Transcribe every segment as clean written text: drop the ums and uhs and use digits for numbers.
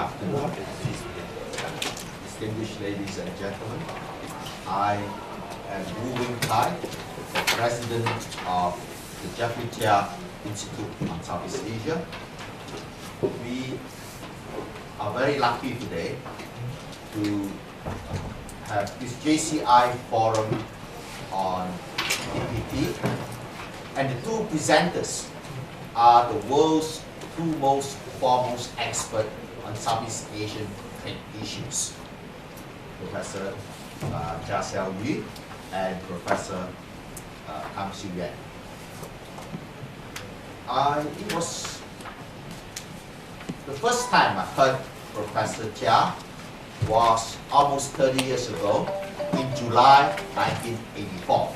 afternoon, distinguished ladies and gentlemen. I am Wu Wing Tai, the President of the Jeffrey Chia Institute on Southeast Asia. We are very lucky today to have this JCI forum on TPP, and the two presenters are the world's two most foremost experts on Southeast Asian trade issues, Professor Siow and Professor Tham. It was the first time I heard Professor Chia was almost 30 years ago in July 1984.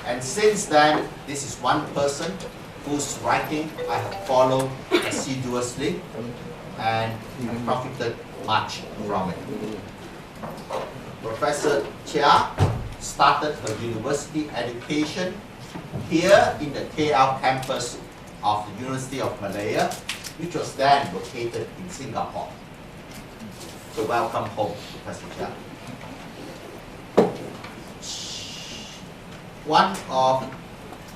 And since then, this is one person whose writing I have followed assiduously and have profited much from it. Professor Chia started her university education here in the KL campus of the University of Malaya, which was then located in Singapore. So welcome home, Professor Chia. One of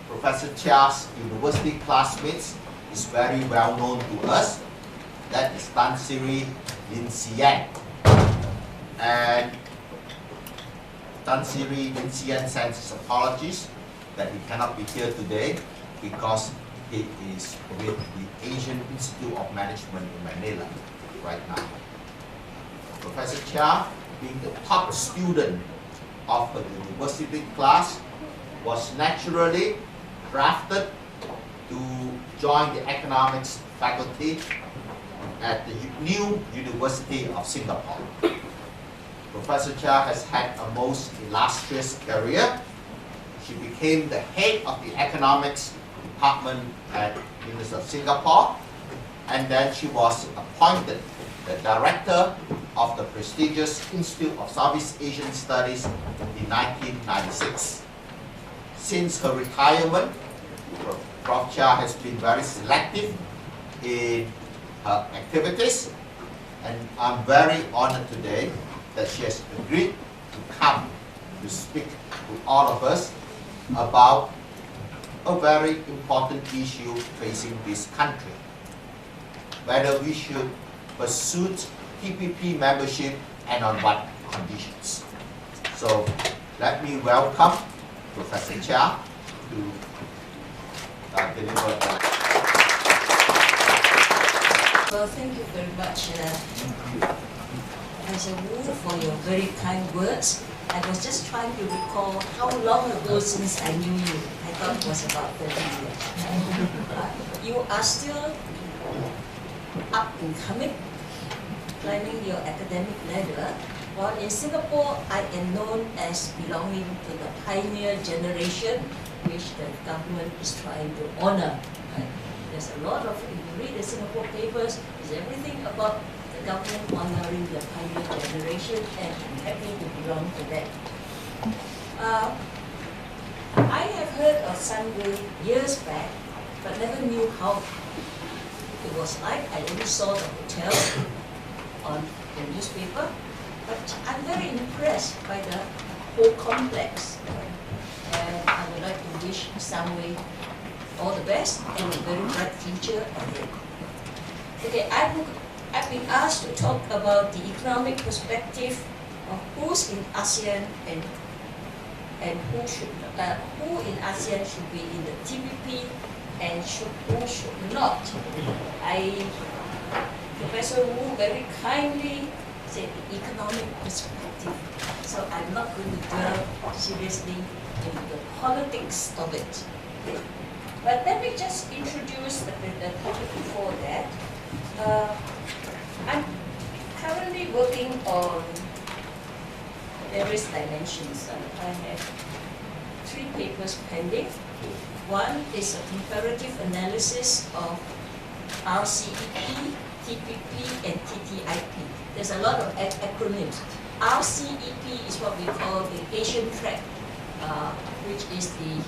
Professor Chia's university classmates is very well known to us. That is Tan Sri Yean. And Tan Sri Yean sends his apologies that he cannot be here today because he is with the Asian Institute of Management in Manila right now. Professor Chia, being the top student of her university class, was naturally drafted to join the economics faculty at the new University of Singapore. Professor Chia has had a most illustrious career. She became the head of the economics department at the University of Singapore, and then she was appointed the director of the prestigious Institute of Southeast Asian Studies in 1996. Since her retirement, Prof. Chia has been very selective in her activities, and I'm very honored today that she has agreed to come to speak to all of us about a very important issue facing this country, whether we should pursue TPP membership and on what conditions. So let me welcome Professor Chia to deliver the Well, thank you very much, Professor Wu, for your very kind words. I was just trying to recall how long ago since I knew you. I thought it was about 30 years. You are still up and coming, climbing your academic ladder. While in Singapore, I am known as belonging to the pioneer generation, which the government is trying to honor. There's a lot of, if you read the Singapore papers, there's everything about the government honoring the pioneer generation, and I'm happy to belong to that. I have heard of Sunway years back, but never knew how it was like. I only saw the hotel on the newspaper. But I'm very impressed by the whole complex, and I would like to wish Sunway all the best and a very bright future ahead. Okay, I've been asked to talk about the economic perspective of who's in ASEAN and who in ASEAN should be in the TPP and who should not. Professor Wu very kindly said the economic perspective. So I'm not going to delve seriously into the politics of it. Okay. But let me just introduce the topic before that. I'm currently working on various dimensions. I have 3 papers pending. One is a comparative analysis of RCEP, TPP, and TTIP. There's a lot of acronyms. RCEP is what we call the Asian track, which is the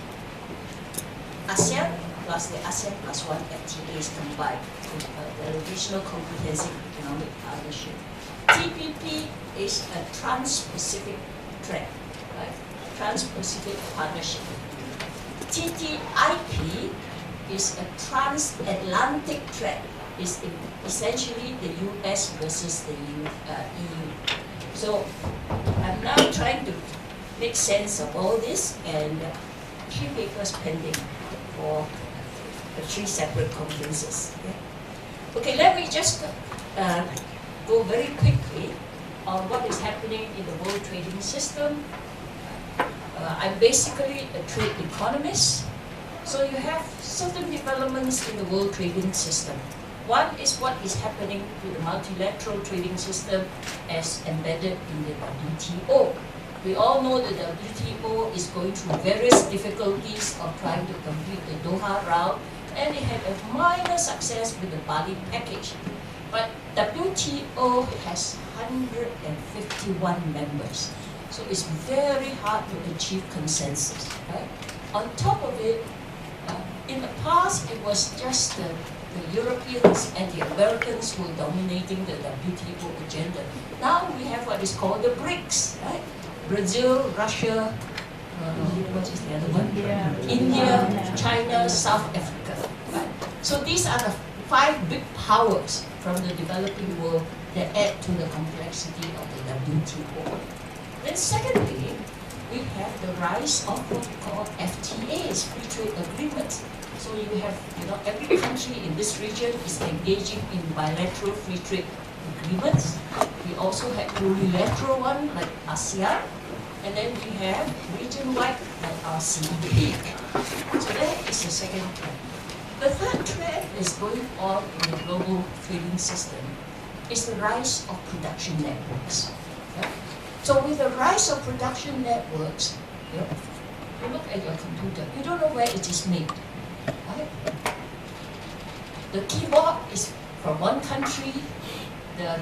ASEAN, plus the ASEAN plus 1 FTAs combined, the Regional Comprehensive Economic Partnership. TPP is a Trans Pacific trade, right? Trans Pacific Partnership. TTIP is a transatlantic trade. It's essentially the US versus the EU. So I'm now trying to make sense of all this, and 3 papers pending for the 3 separate conferences. Okay, let me just go very quickly on what is happening in the world trading system. I'm basically a trade economist, so you have certain developments in the world trading system. One is what is happening to the multilateral trading system as embedded in the WTO. We all know the WTO is going through various difficulties of trying to complete the Doha round, and it had a minor success with the Bali package. But WTO has 151 members, so it's very hard to achieve consensus, right? On top of it, in the past, it was just the Europeans and the Americans who were dominating the WTO agenda. Now we have what is called the BRICS, right? Brazil, Russia, what is the other one? India, China, South Africa. Right? So these are the 5 big powers from the developing world that add to the complexity of the WTO. Then secondly, we have the rise of what we call FTAs, free trade agreements. So you have, every country in this region is engaging in bilateral free trade agreements. We also have unilateral one like ASEAN, and then we have region-wide like RCEP. So that is the second trend. The third trend is going on in the global trading system is the rise of production networks. Okay? So with the rise of production networks, you look at your computer, you don't know where it is made. Right? The keyboard is from one country, the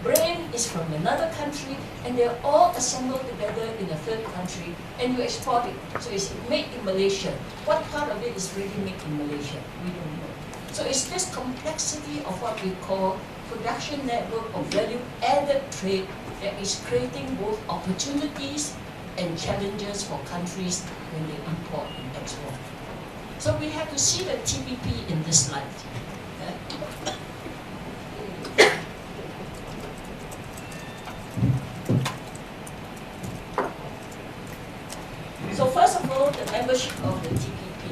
brain is from another country, and they're all assembled together in a third country, and you export it. So it's made in Malaysia. What part of it is really made in Malaysia? We don't know. So it's this complexity of what we call production network of value-added trade that is creating both opportunities and challenges for countries when they import and export. So we have to see the TPP in this light. Okay? So first of all, the membership of the TPP.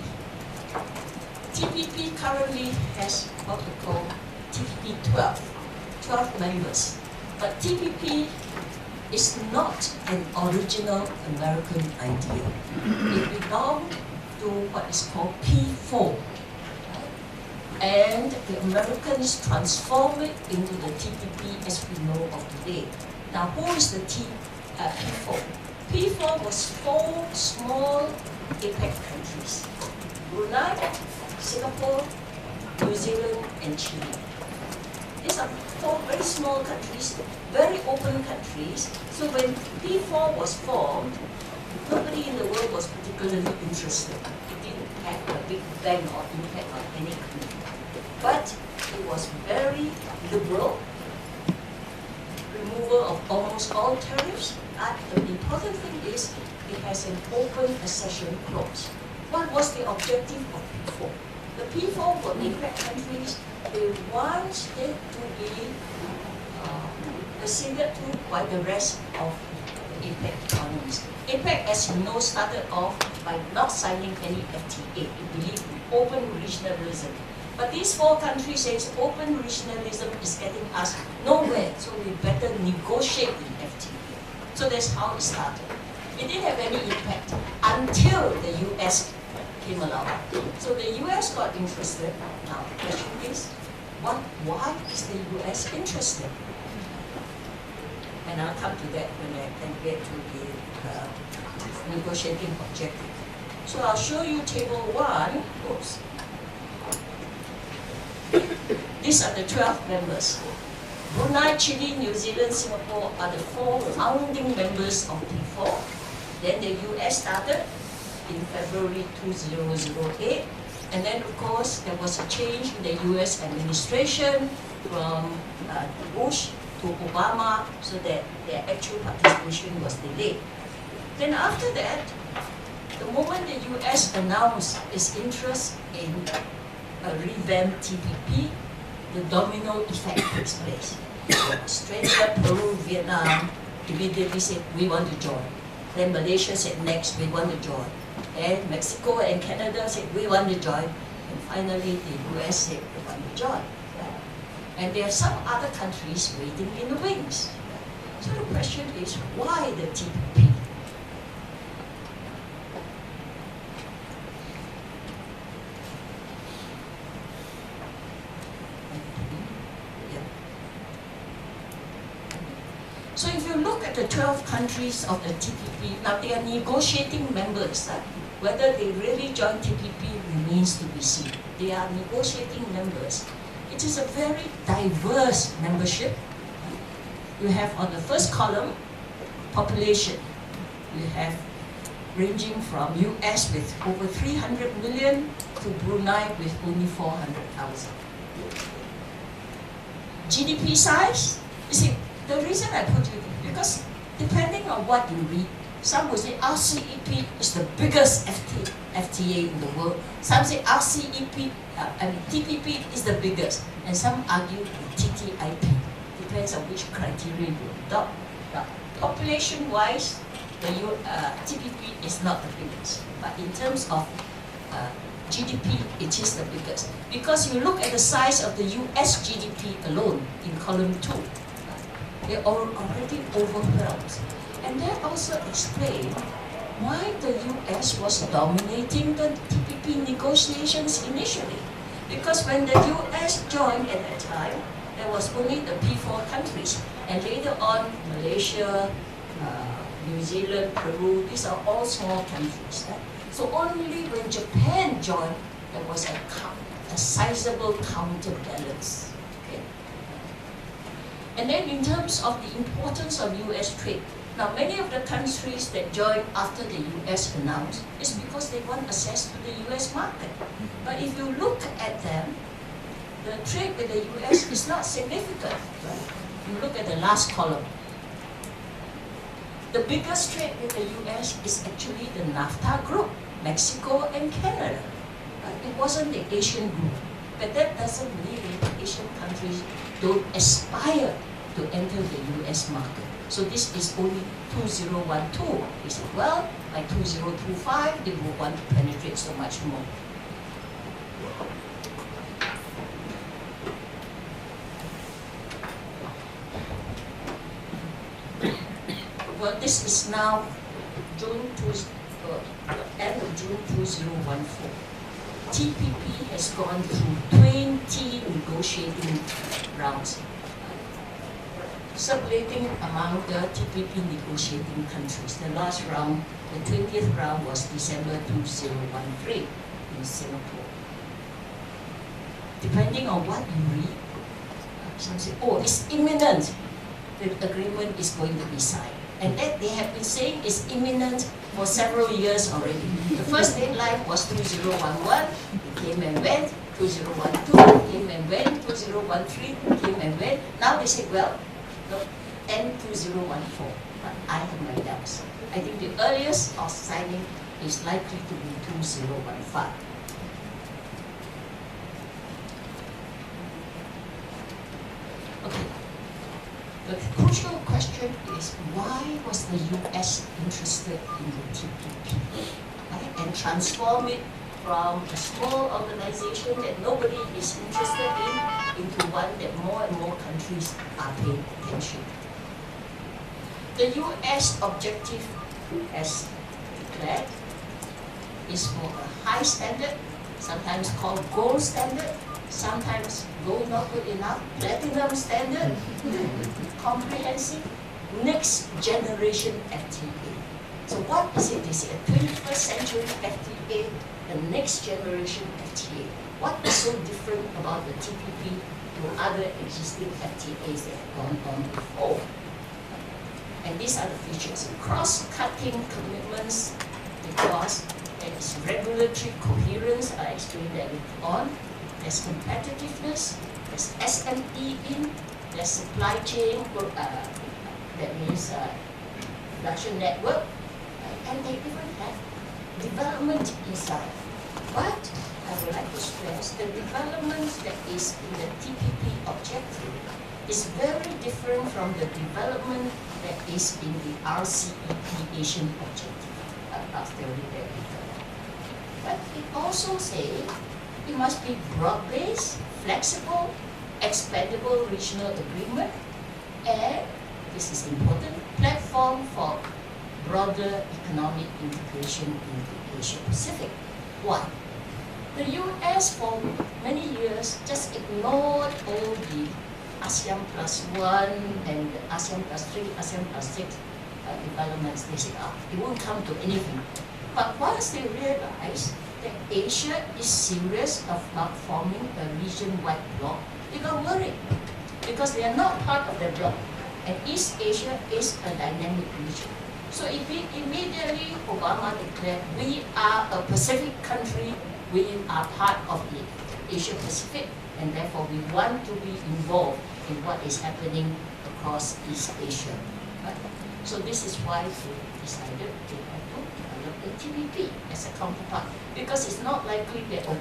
TPP currently has what we call TPP 12 members. But TPP is not an original American idea. It belonged to what is called P4. Right? And the Americans transformed it into the TPP as we know of today. Now, who is the P4? P4 was 4 small APEC countries: Brunei, Singapore, New Zealand, and Chile. These are 4 very small countries, very open countries. So when P4 was formed, nobody in the world was particularly interested. It didn't have a big bang or impact on any country. But it was very liberal, removal of almost all tariffs. But the important thing is it has an open accession clause. What was the objective of P4? The P4 were APEC countries. They want it to be acceded to by the rest of the APEC economies. APEC, as you know, started off by not signing any FTA. It believed in open regionalism. But these 4 countries say open regionalism is getting us nowhere, so we better negotiate in FTA. So that's how it started. It didn't have any impact until the US came along. So the US got interested. Now the question is, why is the US interested? And I'll come to that when I can get to the negotiating objective. So I'll show you table 1. Oops. These are the 12 members. Brunei, Chile, New Zealand, Singapore are the 4 founding members of P4. Then the US started in February 2008, And then, of course, there was a change in the US administration from Bush to Obama, so that their actual participation was delayed. Then after that, the moment the US announced its interest in a revamped TPP, the domino effect takes place. Australia, Peru, Vietnam immediately said, we want to join. Then Malaysia said, next, we want to join. And Mexico and Canada said, we want to join. And finally, the US said, we want to join. And there are some other countries waiting in the wings. So the question is, why the TPP? So if you look at the 12 countries of the TPP, now they are negotiating members. Whether they really join TPP remains to be seen. They are negotiating members. It is a very diverse membership. You have on the first column, population. You have ranging from US with over 300 million to Brunei with only 400,000. GDP size, you see, the reason I put it, because depending on what you read, some will say RCEP is the biggest FTA in the world. Some say RCEP, TPP is the biggest. And some argue TTIP. Depends on which criteria you adopt. Now, population-wise, the TPP is not the biggest. But in terms of GDP, it is the biggest. Because you look at the size of the US GDP alone in column 2. They are already overwhelmed. And that also explains why the US was dominating the TPP negotiations initially. Because when the US joined at that time, there was only the P4 countries. And later on, Malaysia, New Zealand, Peru, these are all small countries. So only when Japan joined, there was a sizable counterbalance. And then in terms of the importance of US trade, now many of the countries that joined after the US announced is because they want access to the US market. But if you look at them, the trade with the US is not significant. Right? You look at the last column. The biggest trade with the US is actually the NAFTA group, Mexico and Canada. Right? It wasn't the Asian group. But that doesn't mean that Asian countries don't aspire to enter the US market. So this is only 2012. They said, well, by 2025, they will want to penetrate so much more. Well, this is now end of June 2014. TPP has gone through 20 negotiating rounds, circulating among the TPP negotiating countries. The last round, the 20th round, was December 2013 in Singapore. Depending on what you read, some say, oh, it's imminent. The agreement is going to be signed. And that they have been saying is imminent for several years already. The first deadline was 2011, it came and went. 2012 came and went. 2013 came and went. Now they say, well, no, end 2014. But I have my doubts. I think the earliest of signing is likely to be 2015. Okay. The crucial question is, why was the US interested in the TPP? Right? And transform it from a small organization that nobody is interested in into one that more and more countries are paying attention to. The US objective, as declared, is for a high standard, sometimes called gold standard, sometimes gold not good enough, platinum standard, comprehensive, next generation FTA. So what is it? Is it a 21st century FTA, the next generation FTA? What is so different about the TPP to other existing FTAs that have gone on before? And these are the features. Cross-cutting commitments, because There is regulatory coherence, I explained that later on. There's competitiveness, there's SME in, there's supply chain, that means production network, and they even have development inside. But I would like to stress the development that is in the TPP objective is very different from the development that is in the RCEP Asian objective. I'll tell you that later. But it also says it must be broad-based, flexible, expandable regional agreement, and this is important, platform for broader economic integration in the Asia Pacific. Why? The US for many years just ignored all the ASEAN plus 1 and ASEAN plus 3, ASEAN plus 6 developments. They said, it won't come to anything. But once they realized that Asia is serious about forming a region-wide bloc, they got worried because they are not part of the bloc. And East Asia is a dynamic region. So immediately Obama declared, we are a Pacific country, we are part of the Asia Pacific, and therefore we want to be involved in what is happening across East Asia. Right? So this is why they decided to develop the TPP as a counterpart, because it's not likely that the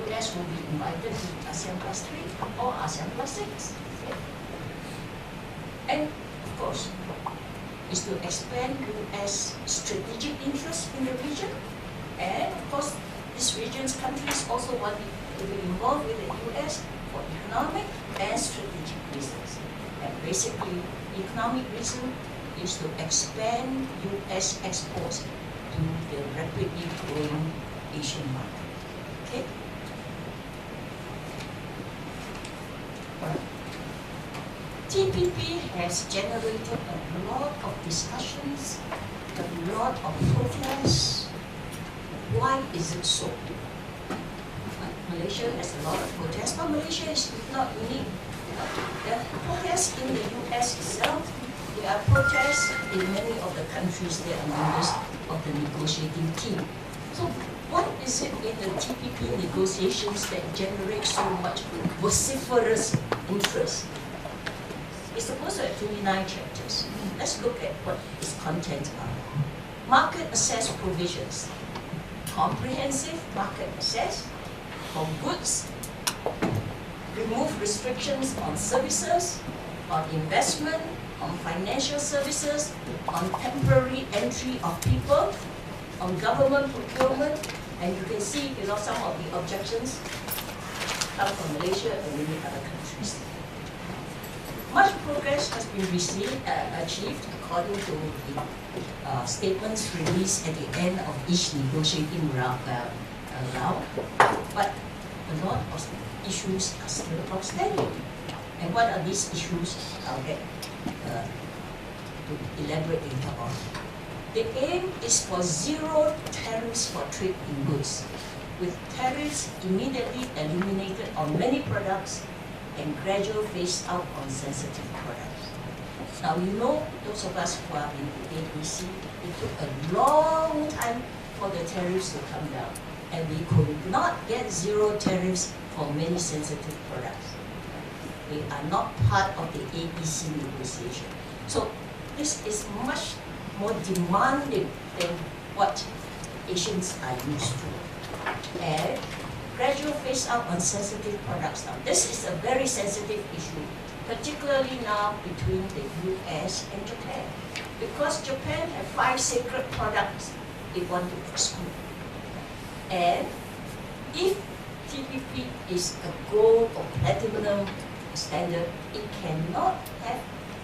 US will be invited to ASEAN plus 3 or ASEAN plus 6. Okay? And of course, is to expand US strategic interests in the region, and of course, this region's countries also want to be involved with the US for economic and strategic reasons. And basically, economic reason is to expand US exports to the rapidly growing Asian market. Okay? TPP has generated a lot of discussions, a lot of protests. Why is it so? Malaysia has a lot of protests, but Malaysia is not unique. There are protests in the US itself. There are protests in many of the countries that are members of the negotiating team. So what is it in the TPP negotiations that generates so much vociferous interest? It's supposed to have 29 chapters. Let's look at what its content are. Market access provisions. Comprehensive market access for goods. Remove restrictions on services, on investment, on financial services, on temporary entry of people, on government procurement, and you can see, some of the objections come from Malaysia and many other countries. Much progress has been achieved according to the statements released at the end of each negotiating round, but a lot of issues are still outstanding. And what are these issues? I'll get to elaborate later on. The aim is for zero tariffs for trade in goods, with tariffs immediately eliminated on many products and gradual phase out on sensitive products. Now those of us who are in ABC, it took a long time for the tariffs to come down, and we could not get zero tariffs for many sensitive products. They are not part of the ABC negotiation. So this is much more demanding than what Asians are used to. And gradual phase out on sensitive products. Now, this is a very sensitive issue, particularly now between the US and Japan. Because Japan have 5 sacred products they want to exclude. And if TPP is a gold or platinum standard, it cannot have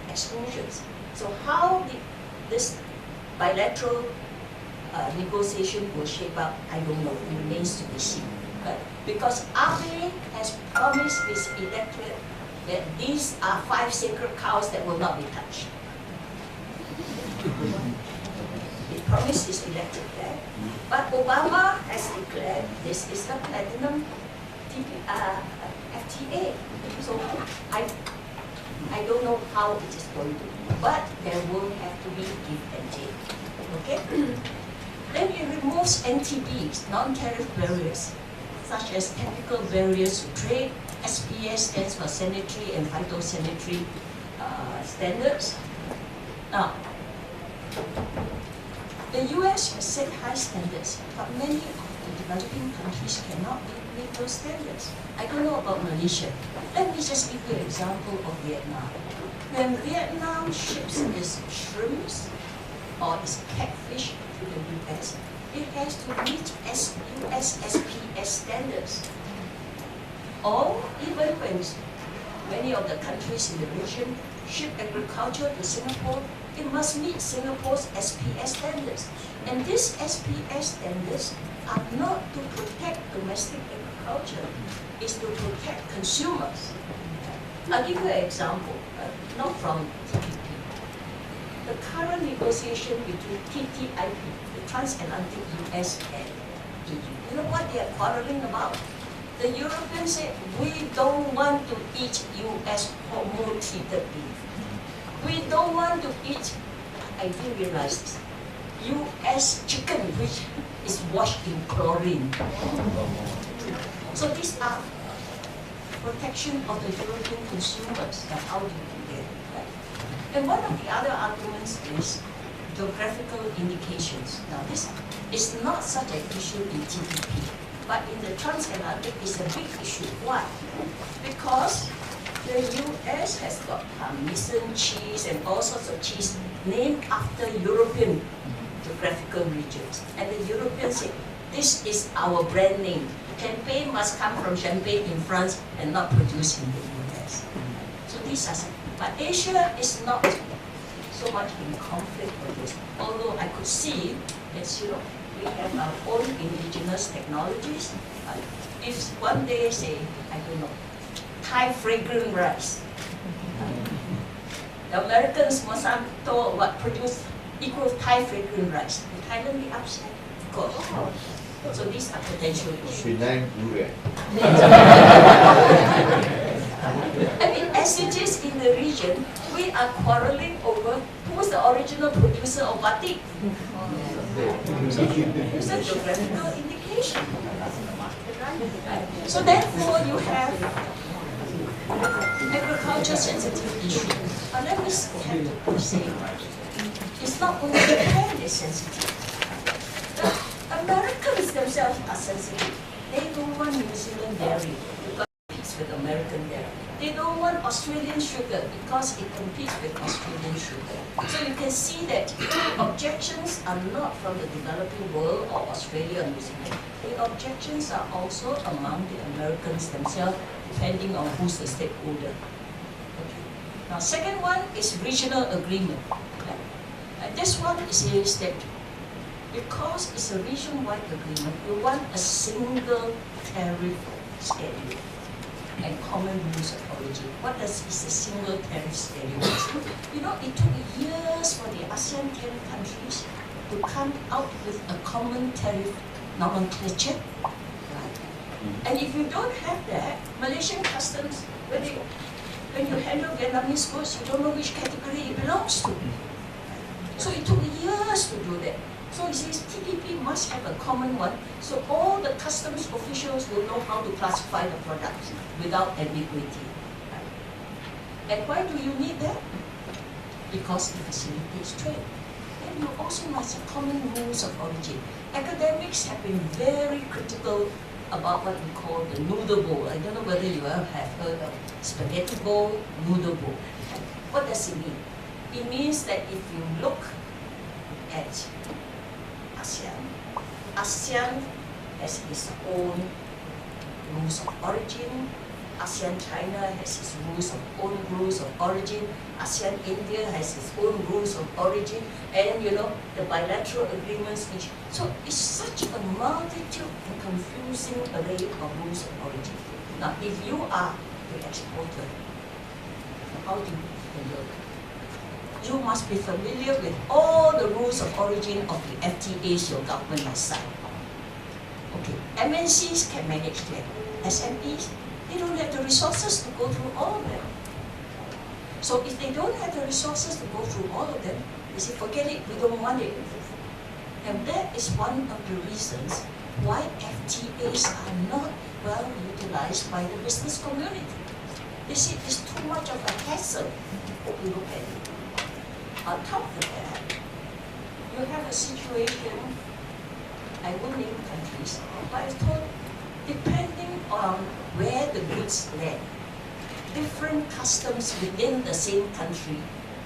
exclusions. So how this bilateral negotiation will shape up, I don't know, it remains to be seen. But because Abe has promised his electorate that these are 5 sacred cows that will not be touched. He promised his electorate that. But Obama has declared this is the platinum FTA. So I don't know how it is going to be, but there will have to be give and take. Okay? Then it removes NTBs, non-tariff barriers, such as technical barriers to trade. SPS stands for sanitary and phytosanitary standards. Now, the US has set high standards, but many of the developing countries cannot meet those standards. I don't know about Malaysia. Let me just give you an example of Vietnam. When Vietnam ships its shrimps or its catfish to the US, it has to meet US SPS standards. Or even when many of the countries in the region ship agriculture to Singapore, it must meet Singapore's SPS standards. And these SPS standards are not to protect domestic agriculture, it's to protect consumers. I'll give you an example, not from TPP. The current negotiation between TTIP, the Transatlantic US and EU, you know what they are quarreling about? The Europeans say, we don't want to eat US hormone-treated beef. We don't want to eat, I didn't realize this, US chicken, which is washed in chlorine. So these are protection of the European consumers. Now, how do you do that? Right? And one of the other arguments is geographical indications. Now, this is not such an issue in TPP, but in the transatlantic, it's a big issue. Why? Because the US has got Parmesan cheese and all sorts of cheese named after European geographical regions. And the Europeans say, this is our brand name. Champagne must come from Champagne in France and not produced in the US. So these are some. But Asia is not so much in conflict with this. Although I could see that, we have our own indigenous technologies. If one day, say, I don't know, Thai fragrant rice, the Americans, Monsanto, produce equal Thai fragrant rice. Will Thailand be upset? Of course. So these are potential issues. I mean, as it is in the region, we are quarreling over who's the original producer of batik. So it's a geographical indication. So therefore, you have agriculture-sensitive issues. But let me have to say, it's not only Japan is sensitive. The Americans themselves are sensitive. They don't want New Zealand dairy because it competes with American dairy. They don't want Australian sugar because it competes with Australian sugar. So you can see that objections are not from the developing world or Australia or New Zealand. The objections are also among the Americans themselves, depending on who's the stakeholder. Okay. Now, second one is regional agreement. Okay. And this one is that because it's a region-wide agreement, we want a single tariff schedule and common rules of origin. What is a single tariff schedule? It took years for the ASEAN 10 countries to come out with a common tariff nomenclature. Right? And if you don't have that, Malaysian customs, when you handle Vietnamese goods, you don't know which category it belongs to. So it took years to do that. So it says TPP must have a common one, so all the customs officials will know how to classify the products without ambiguity. And why do you need that? Because it facilitates trade. And you also must have common rules of origin. Academics have been very critical about what we call the noodle bowl. I don't know whether you have heard of spaghetti bowl, noodle bowl. What does it mean? It means that if you look at ASEAN has its own rules of origin. ASEAN China has its own rules of origin. ASEAN India has its own rules of origin. And the bilateral agreements. So it's such a multitude and confusing array of rules of origin. Now, if you are the exporter, how do you handle it? You must be familiar with all the rules of origin of the FTAs your government has signed. Okay, MNCs can manage that. SMEs, they don't have the resources to go through all of them. So if they don't have the resources to go through all of them, they say, forget it, we don't want it. And that is one of the reasons why FTAs are not well utilized by the business community. They see it's too much of a hassle to look at it. On top of that, you have a situation, I won't name countries, but it's told, depending on where the goods land, different customs within the same country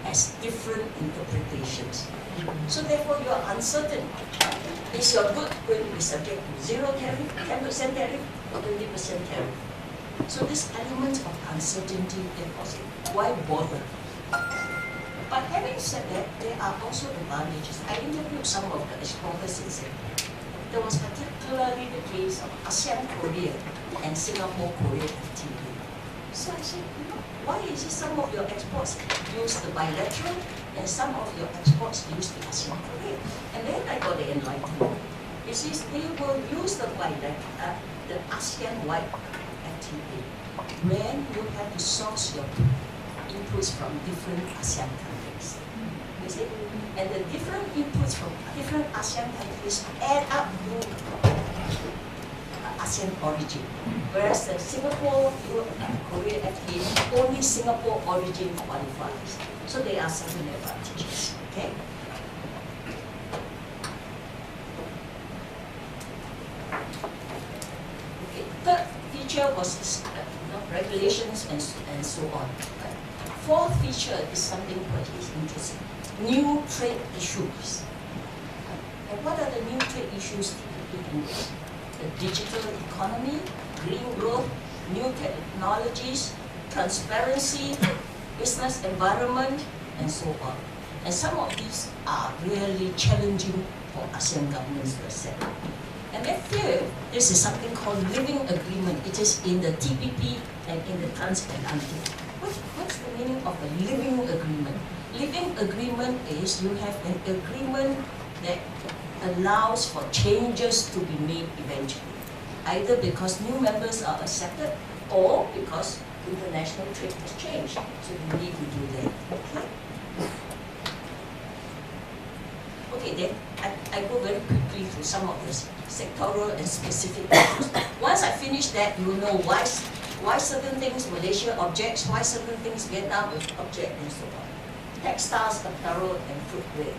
has different interpretations. So therefore you are uncertain. Is your good going to be subject to 0 tariff, 10% tariff, or 20% tariff? So this element of uncertainty deposit, why bother? But having said that, there are also advantages. I interviewed some of the exporters in Singapore. There was particularly the case of ASEAN Korea and Singapore Korea FTA. So I said, why is it some of your exports use the bilateral and some of your exports use the ASEAN Korea? And then I got the enlightenment. You see, they will use the bilateral, the ASEAN-wide FTA when you have to source your inputs from different ASEAN countries. You see? And the different inputs from different ASEAN countries add up to ASEAN origin. Whereas the Singapore Korea FTA, only Singapore origin qualifies. So there are certain advantages. Okay? Okay. Third feature was regulations and so on. Fourth feature is something quite interesting. New trade issues. And what are the new trade issues in English? The digital economy, green growth, new technologies, transparency, business environment, and so on. And some of these are really challenging for ASEAN governments to accept. And then fifth, this is something called living agreement. It is in the TPP and in the Trans Pacific. What's the meaning of a living agreement? Living agreement is you have an agreement that allows for changes to be made eventually, either because new members are accepted or because international trade has changed. So you need to do that. Okay? Okay, then I go very quickly through some of this sectoral and specific issues. Once I finish that, you will know why certain things Malaysia objects, why certain things Vietnam object, and so on. Textiles, apparel, and footwear.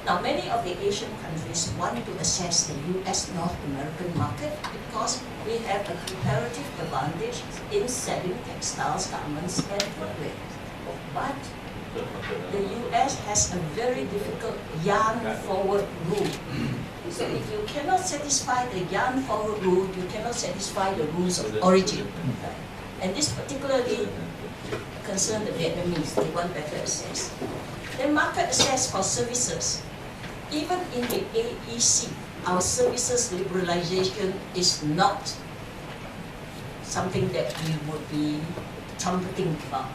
Now, many of the Asian countries want to access the US North American market because we have a comparative advantage in selling textiles, garments, and footwear. But the US has a very difficult yarn forward rule. So if you cannot satisfy the yarn forward rule, you cannot satisfy the rules of origin. And this particularly concerns the Vietnamese. They want better access. Then market access for services. Even in the AEC, our services liberalization is not something that we would be trumpeting about,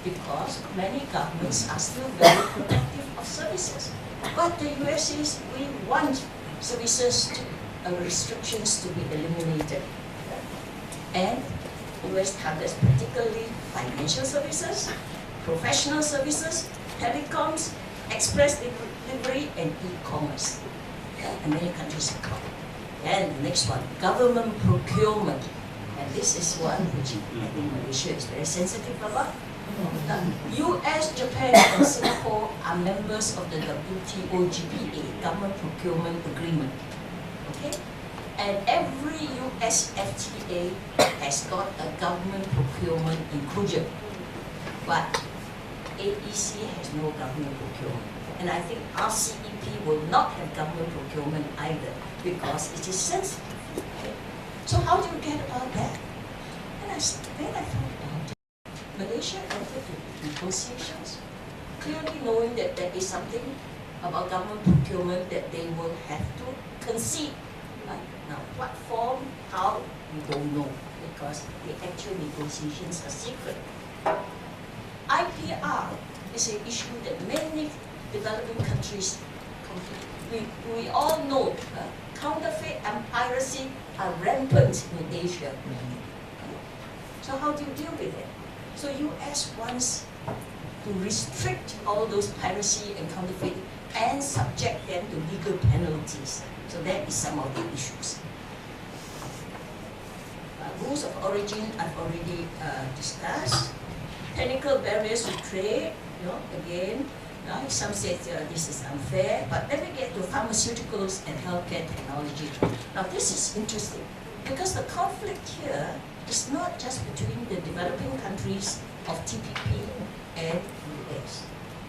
because many governments are still very protective of services. But the US says we want services restrictions to be eliminated. And US targets particularly financial services, professional services, telecoms, express delivery, and e-commerce. And many countries have covered. And the next one, government procurement. And this is one which I think Malaysia is very sensitive about. US, Japan, and Singapore are members of the WTO GPA, Government Procurement Agreement. Okay? And every US FTA has got a government procurement inclusion. But AEC has no government procurement. And I think RCEP will not have government procurement either because it is sensitive. Okay? So how do you get about that? And then I thought about it. Malaysia entered into negotiations, clearly knowing that there is something about government procurement that they will have to concede. Now, what form, how, we don't know, because the actual negotiations are secret. IPR is an issue that many developing countries compete. We all know counterfeit and piracy are rampant in Asia. So how do you deal with it? So US wants to restrict all those piracy and counterfeit and subject them to legal penalties. So that is some of the issues. Rules of origin I've already discussed. Technical barriers to trade, again, some say this is unfair, but then we get to pharmaceuticals and healthcare technology. Now this is interesting because the conflict here is not just between the developing countries of TPP and US.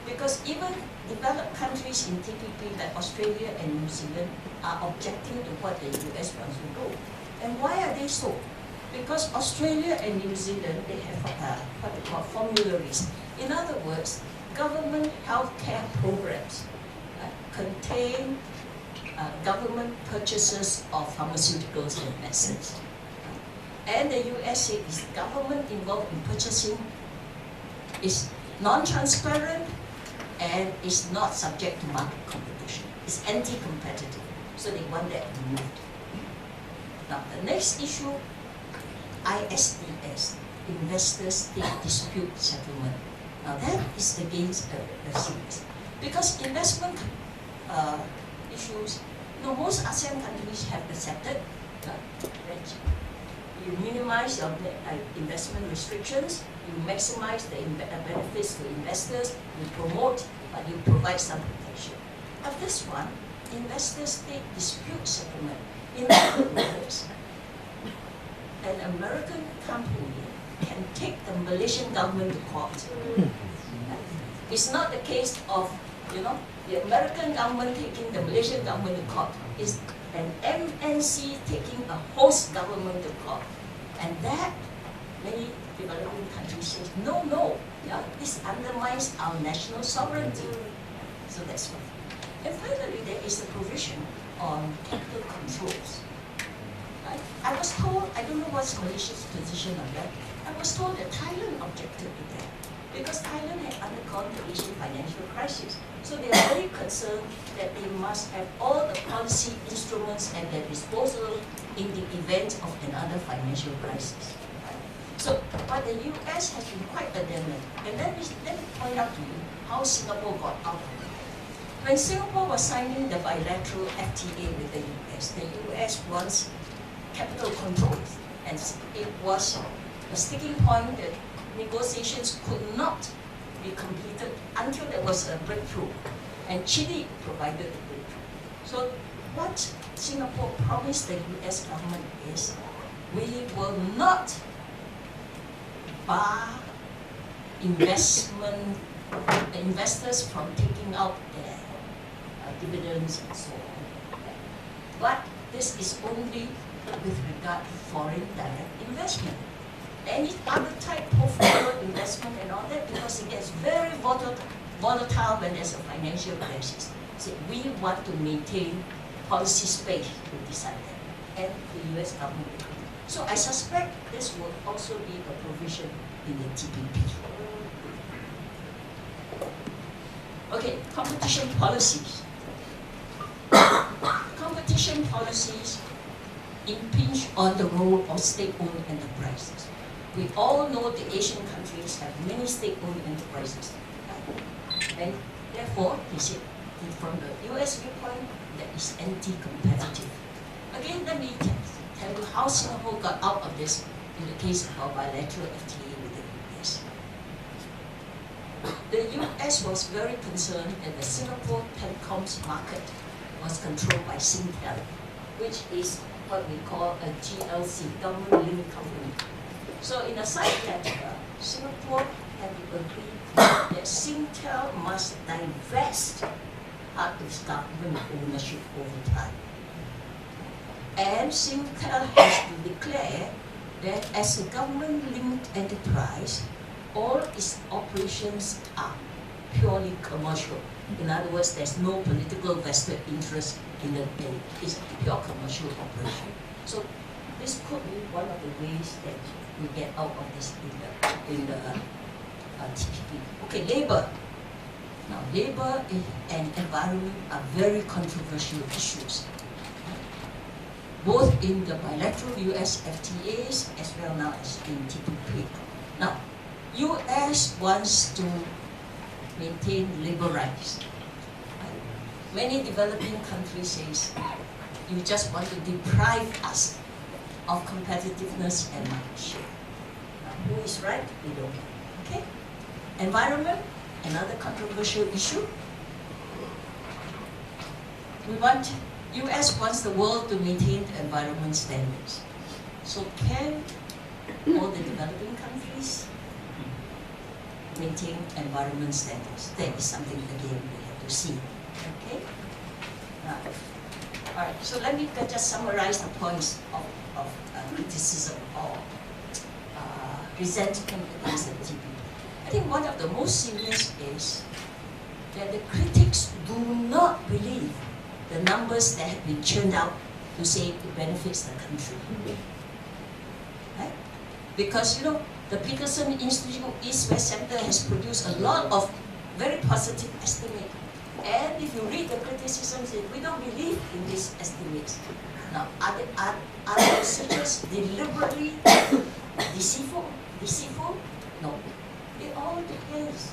Because even developed countries in TPP like Australia and New Zealand are objecting to what the US wants to do. And why are they so? Because Australia and New Zealand, they have what they call formularies. In other words, government healthcare programs contain government purchases of pharmaceuticals and medicines. And the USA is government involved in purchasing, is non-transparent, and is not subject to market competition. It's anti-competitive. So they want that removed. Now the next issue, ISDS, Investor-State Dispute Settlement. Now that is against a series. Because investment issues, most ASEAN countries have accepted that you minimize your investment restrictions, you maximize the benefits to investors, you promote, but you provide some protection. But this one, Investor-State Dispute Settlement, in other words, an American company can take the Malaysian government to court. It's not the case of, the American government taking the Malaysian government to court. It's an MNC taking a host government to court. And that, many developing countries say, no, this undermines our national sovereignty. So that's one. And finally, there is a provision on capital controls. I was told, I don't know what's Malaysia's position on that, I was told that Thailand objected to that because Thailand had undergone the Asian financial crisis. So they are very concerned that they must have all the policy instruments at their disposal in the event of another financial crisis. So, but the US has been quite adamant. And let me point out to you how Singapore got out of it. When Singapore was signing the bilateral FTA with the US wants capital controls, and it was a sticking point that negotiations could not be completed until there was a breakthrough, and Chile provided the breakthrough. So what Singapore promised the US government is, we will not bar investors from taking out their dividends and so on. But this is only with regard to foreign direct investment. Any other type of foreign investment and all that, because it gets very volatile when there's a financial crisis. So we want to maintain policy space to decide that, and the US government agreed. So I suspect this will also be a provision in the TPP. Okay, competition policies. Competition policies impinge on the role of state-owned enterprises. We all know the Asian countries have many state-owned enterprises. And therefore, they said, from the US viewpoint, that is anti-competitive. Again, let me tell you how Singapore got out of this in the case of our bilateral FTA with the US. The US was very concerned that the Singapore telecoms market was controlled by Singtel, which is what we call a GLC, Government Limited Company. So in a side letter, Singapore had to agree that Singtel must divest part of its government ownership over time. And Singtel has to declare that as a government-linked enterprise, all its operations are purely commercial. In other words, there's no political vested interest in the thing. It's a pure commercial operation. So this could be one of the ways that we get out of this in the TPP. Okay, labor. Now, labor and environment are very controversial issues, both in the bilateral US FTAs as well now as in TPP. Now, US wants to maintain labor rights. Right? Many developing countries say, you just want to deprive us of competitiveness and market share. Now, who is right? We don't know. Okay? Environment, another controversial issue. US wants the world to maintain the environment standards. So can all the developing countries maintain environment standards? That is something, again, we have to see. Okay? All right, so let me just summarize the points of criticism or resentment against the TPP. I think one of the most serious is that the critics do not believe the numbers that have been churned out to say it benefits the country. Right? Because, you know, the Peterson Institute East West Center has produced a lot of very positive estimates. And if you read the criticisms, we don't believe in these estimates. Now, are the researchers deliberately deceitful? No. It all depends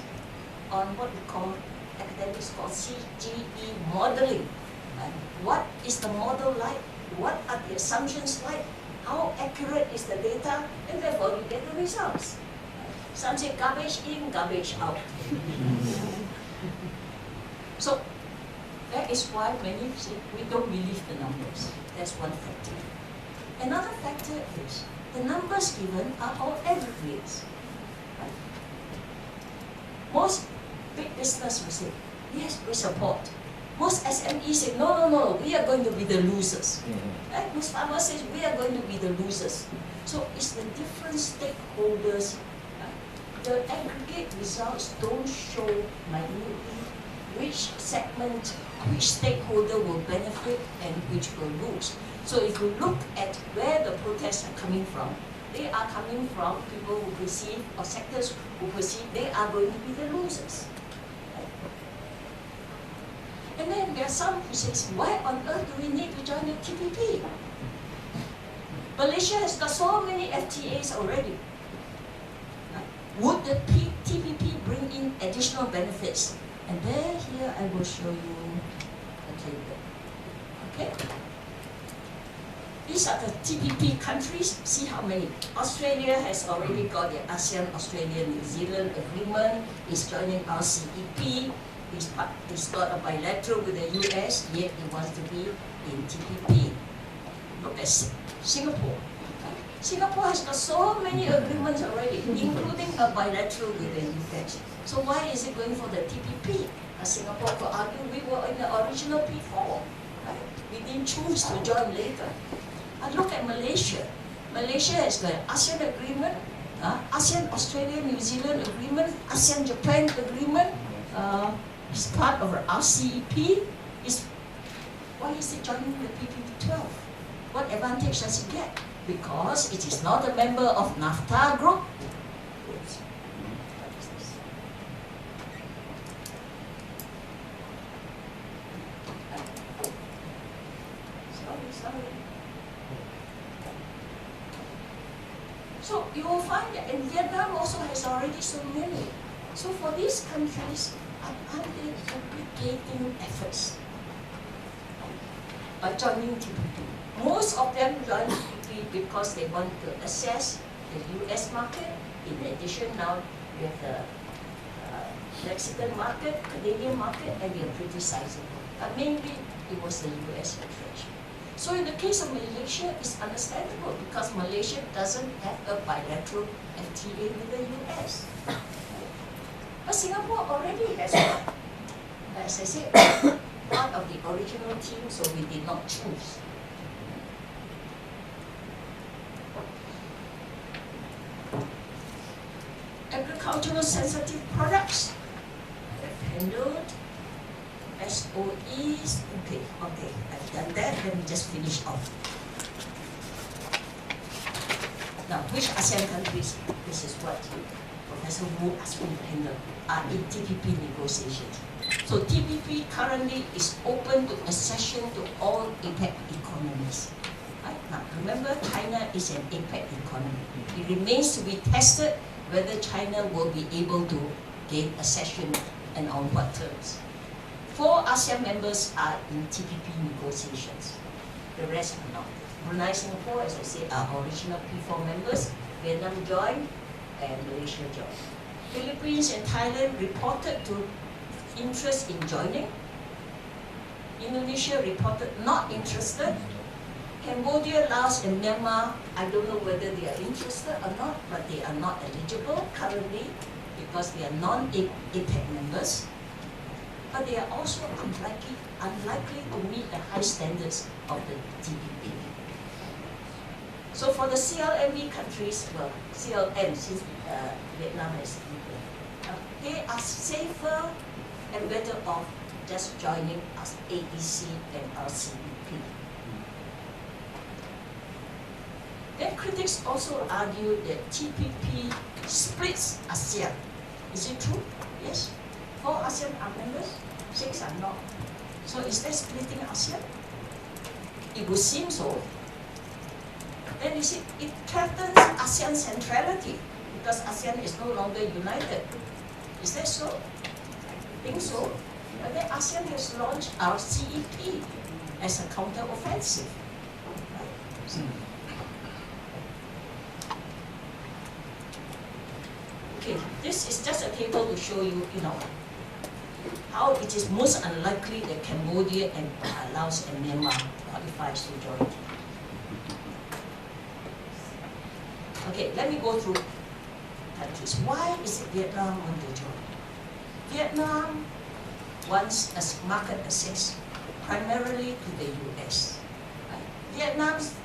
on what we call, academics call CGE modeling. What is the model like? What are the assumptions like? How accurate is the data? And therefore you get the results. Some say garbage in, garbage out. So that is why many say we don't believe the numbers. That's one factor. Another factor is the numbers given are all aggregates. Right? Most big business will say, yes, we support. Most SMEs say, no, we are going to be the losers. Right? Most farmers say, we are going to be the losers. So it's the different stakeholders. Right? The aggregate results don't show minutely which segment, which stakeholder will benefit and which will lose. So if you look at where the protests are coming from, they are coming from people who perceive, or sectors who perceive they are going to be the losers. And then there are some who say, why on earth do we need to join the TPP? Malaysia has got so many FTAs already. Would the TPP bring in additional benefits? And there, here, I will show you a table. Okay? These are the TPP countries. See how many. Australia has already got the ASEAN, Australia, New Zealand agreement. It's joining RCEP. It's got a bilateral with the US, yet it wants to be in TPP. Look at Singapore. Singapore has got so many agreements already, including a bilateral with the US. So why is it going for the TPP? Singapore could argue we were in the original P4. Right? We didn't choose to join later. And look at Malaysia. Malaysia has got an ASEAN agreement, ASEAN Australia New Zealand agreement, ASEAN Japan agreement. It's part of our RCEP. Why is it joining the PPP 12? What advantage does it get? Because it is not a member of NAFTA group. Oops. What is this? Sorry. So you will find that, and Vietnam also has already so many. So for these countries, aren't they duplicating efforts by joining TPP? Most of them join TPP because they want to access the US market. In addition, now we have the Mexican market, Canadian market, and they are pretty sizable. But mainly it was the US interest. So in the case of Malaysia, it's understandable because Malaysia doesn't have a bilateral FTA with the US. But Singapore already has one. As I said, part of the original team, so we did not choose. Agricultural sensitive products, I've handled. SOEs, okay, I've done that, let me just finish off. Now, which ASEAN countries, this is what Professor Wu asked me to handle, are in TPP negotiations. So TPP currently is open to accession to all APEC economies. Right? Now, remember, China is an APEC economy. It remains to be tested whether China will be able to gain accession and on what terms. 4 ASEAN members are in TPP negotiations. The rest are not. Brunei, Singapore, as I said, are original P4 members. Vietnam joined and Malaysia joined. Philippines and Thailand reported to interest in joining. Indonesia reported not interested. Cambodia, Laos and Myanmar, I don't know whether they are interested or not, but they are not eligible currently because they are non-APEC members. But they are also unlikely to meet the high standards of the TPP. So for the CLMV countries, well, CLM since Vietnam has they are safer and better off just joining us AEC and RCEP. Then critics also argue that TPP splits ASEAN. Is it true? Yes. 4 ASEAN are members, 6 are not. So is that splitting ASEAN? It would seem so. Then you see, it threatens ASEAN centrality because ASEAN is no longer united. Is that so? I think so. But then ASEAN has launched RCEP as a counter-offensive. Right? Okay, this is just a table to show you, how it is most unlikely that Cambodia and Laos and Myanmar qualifies to join. Okay, let me go through countries. Why is it Vietnam want to join? Vietnam wants a market access primarily to the US. Right? Vietnam's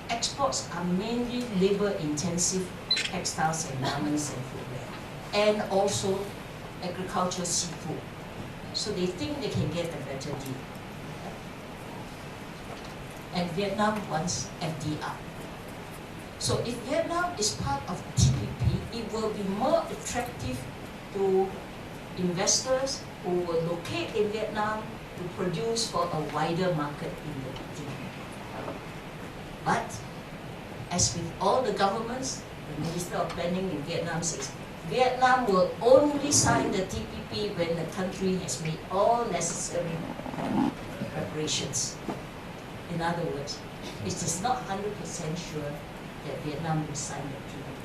exports are mainly labor-intensive textiles and garments and footwear, and also agricultural seafood. So they think they can get a better deal. And Vietnam wants FDI. So if Vietnam is part of TPP, it will be more attractive to investors who will locate in Vietnam to produce for a wider market in the TPP. But as with all the governments, the Minister of Planning in Vietnam says, Vietnam will only sign the TPP when the country has made all necessary preparations. In other words, it is not 100% sure that Vietnam will sign the TPP.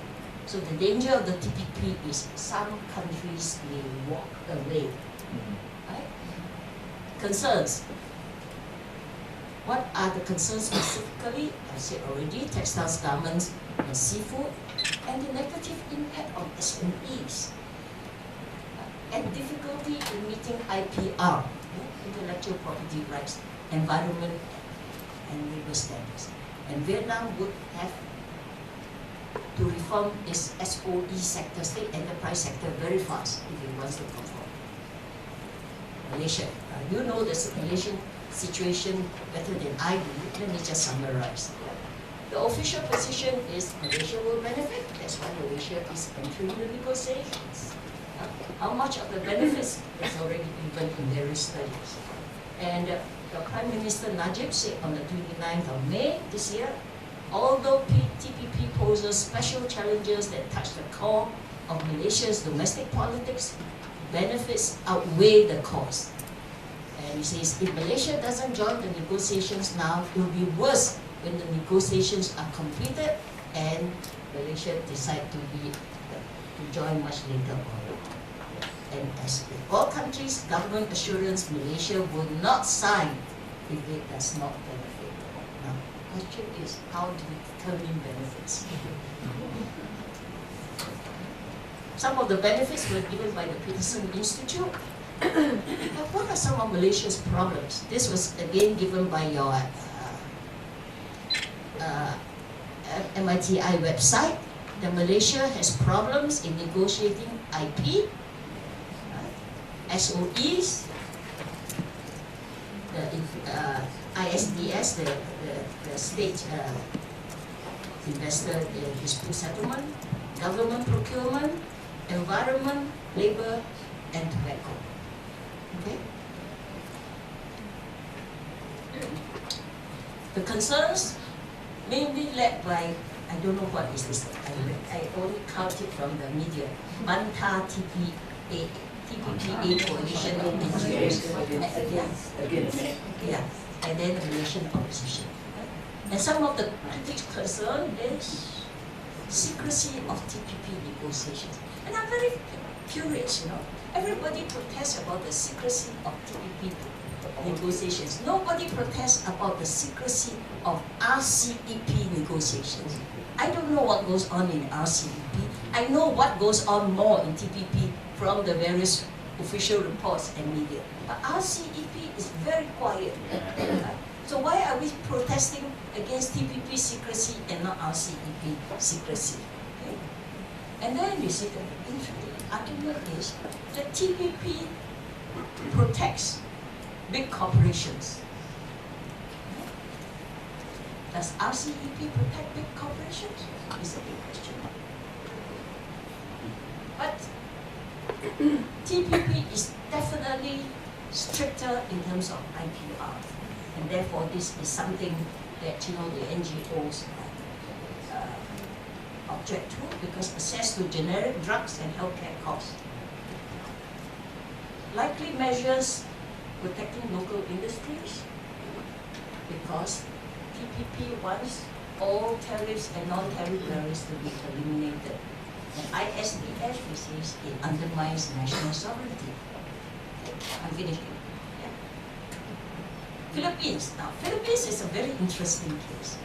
So the danger of the TPP is some countries may walk away. Right? Concerns. What are the concerns specifically? I said already, textiles, garments, and seafood, and the negative impact on SMEs, and difficulty in meeting IPR, intellectual property rights, environment, and labor standards. And Vietnam would have to reform its SOE sector, state enterprise sector, very fast if it wants to conform. Malaysia, you know the Malaysian situation better than I do. Let me just summarize. The official position is Malaysia will benefit. That's why Malaysia is entering the negotiations. How much of the benefits is already given in various studies. And the Prime Minister Najib said on the 29th of May this year, although TPP poses special challenges that touch the core of Malaysia's domestic politics, benefits outweigh the cost. And he says, if Malaysia doesn't join the negotiations now, it will be worse when the negotiations are completed and Malaysia decide to join much later on. And as with all countries, government assurance Malaysia will not sign if it does not benefit. Now, the question is, how do we determine benefits? Some of the benefits were given by the Peterson Institute. But what are some of Malaysia's problems? This was again given by your MITI website. That Malaysia has problems in negotiating IP, SOEs, the ISDS, the state investor dispute settlement, government procurement, environment, labor, and tobacco. Okay? The concerns mainly led by, I don't know what is this, I only counted from the media, Banta TPA TPP coalition of NGOs and then the Malaysian opposition. And some of the critics' concern is secrecy of TPP negotiations. And I'm very curious, everybody protests about the secrecy of TPP negotiations. Nobody protests about the secrecy of RCEP negotiations. I don't know what goes on in RCEP. I know what goes on more in TPP from the various official reports and media. But RCEP is very quiet. So why are we protesting against TPP secrecy and not RCEP secrecy? Okay? And then you see the interesting argument is that TPP protects big corporations. Does RCEP protect big corporations? Is a big question. But TPP is definitely stricter in terms of IPR. And therefore, this is something that the NGOs object to, because access to generic drugs and healthcare costs. Likely measures protecting local industries, because TPP wants all tariffs and non-tariff barriers to be eliminated. And ISDS, which says it undermines national sovereignty. I'm finishing. Philippines. Now, Philippines is a very interesting case.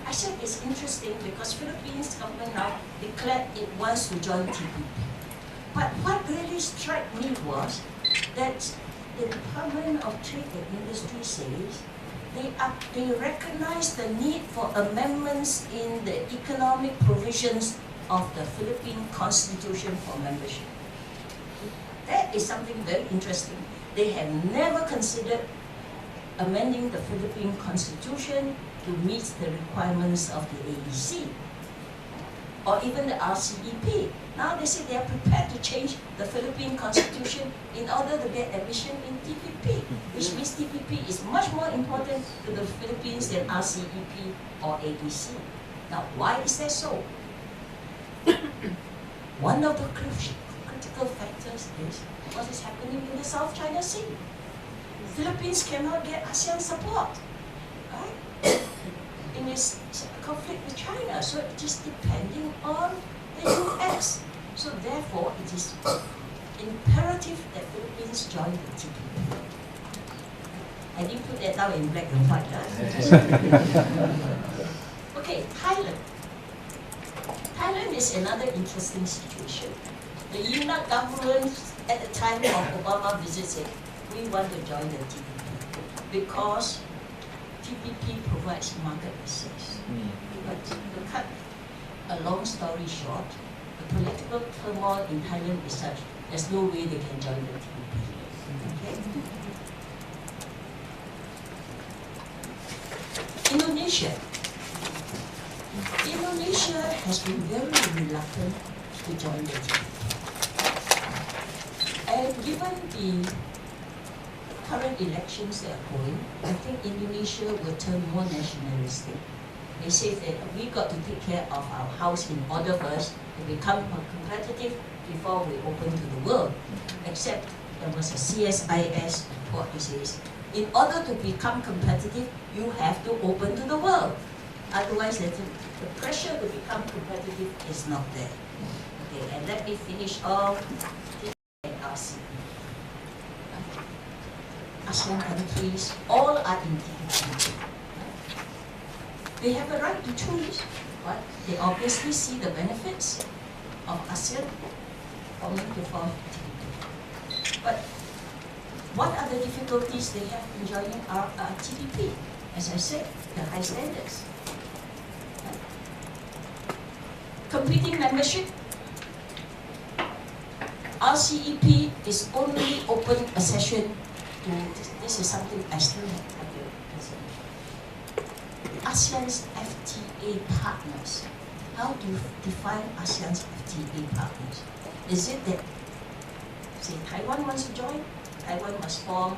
I said it's interesting because Philippines government now declared it wants to join TPP. But what really struck me was that the Department of Trade and Industry says they recognize the need for amendments in the economic provisions of the Philippine Constitution for membership. That is something very interesting. They have never considered amending the Philippine Constitution to meet the requirements of the AEC or even the RCEP. Now they say they are prepared to change the Philippine Constitution in order to get admission in TPP, which means TPP is much more important to the Philippines than RCEP or AEC. Now, why is that so? One of the critical factors is what is happening in the South China Sea. Philippines cannot get ASEAN support, right? In its conflict with China, so it is depending on the US. So therefore, it is imperative that Philippines join the TPP. I didn't put that down in black and white, Okay, Thailand. Thailand is another interesting situation. The Yean government at the time of Obama visit said, we want to join the TPP because TPP provides market access. But to cut a long story short, the political turmoil in Thailand is such there's no way they can join the TPP. Okay? Indonesia. Indonesia has been very reluctant to join the TPP. And given the current elections that are going, I think Indonesia will turn more nationalistic. They say that we got to take care of our house in order first to become competitive before we open to the world. Except there was a CSIS report that says, in order to become competitive, you have to open to the world. Otherwise, the pressure to become competitive is not there. Okay, and let me finish off RCEP. ASEAN countries, all are in TPP. They have a right to choose, but they obviously see the benefits of ASEAN coming to form TPP. But what are the difficulties they have in joining our TPP? As I said, the high standards. Competing membership. RCEP is only open accession to, this is something I still have to ASEAN's FTA partners. How do you define ASEAN's FTA partners? Is it that, say, Taiwan wants to join, Taiwan must form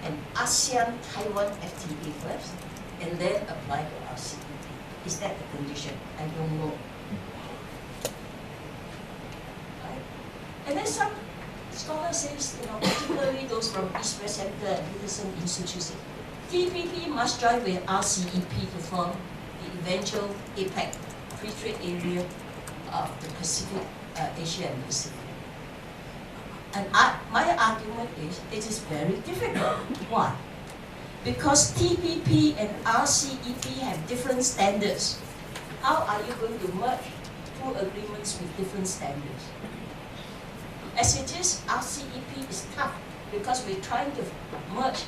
an ASEAN-Taiwan FTA first, and then apply to RCEP? Is that the condition? I don't know. Right? And then some scholars says, particularly those from East West Center and Peterson Institute, say, TPP must join with RCEP to form the eventual APEC, Free Trade Area of the Pacific, Asia and Pacific. And my argument is, it is very difficult. Why? Because TPP and RCEP have different standards. How are you going to merge two agreements with different standards? As it is, RCEP is tough because we're trying to merge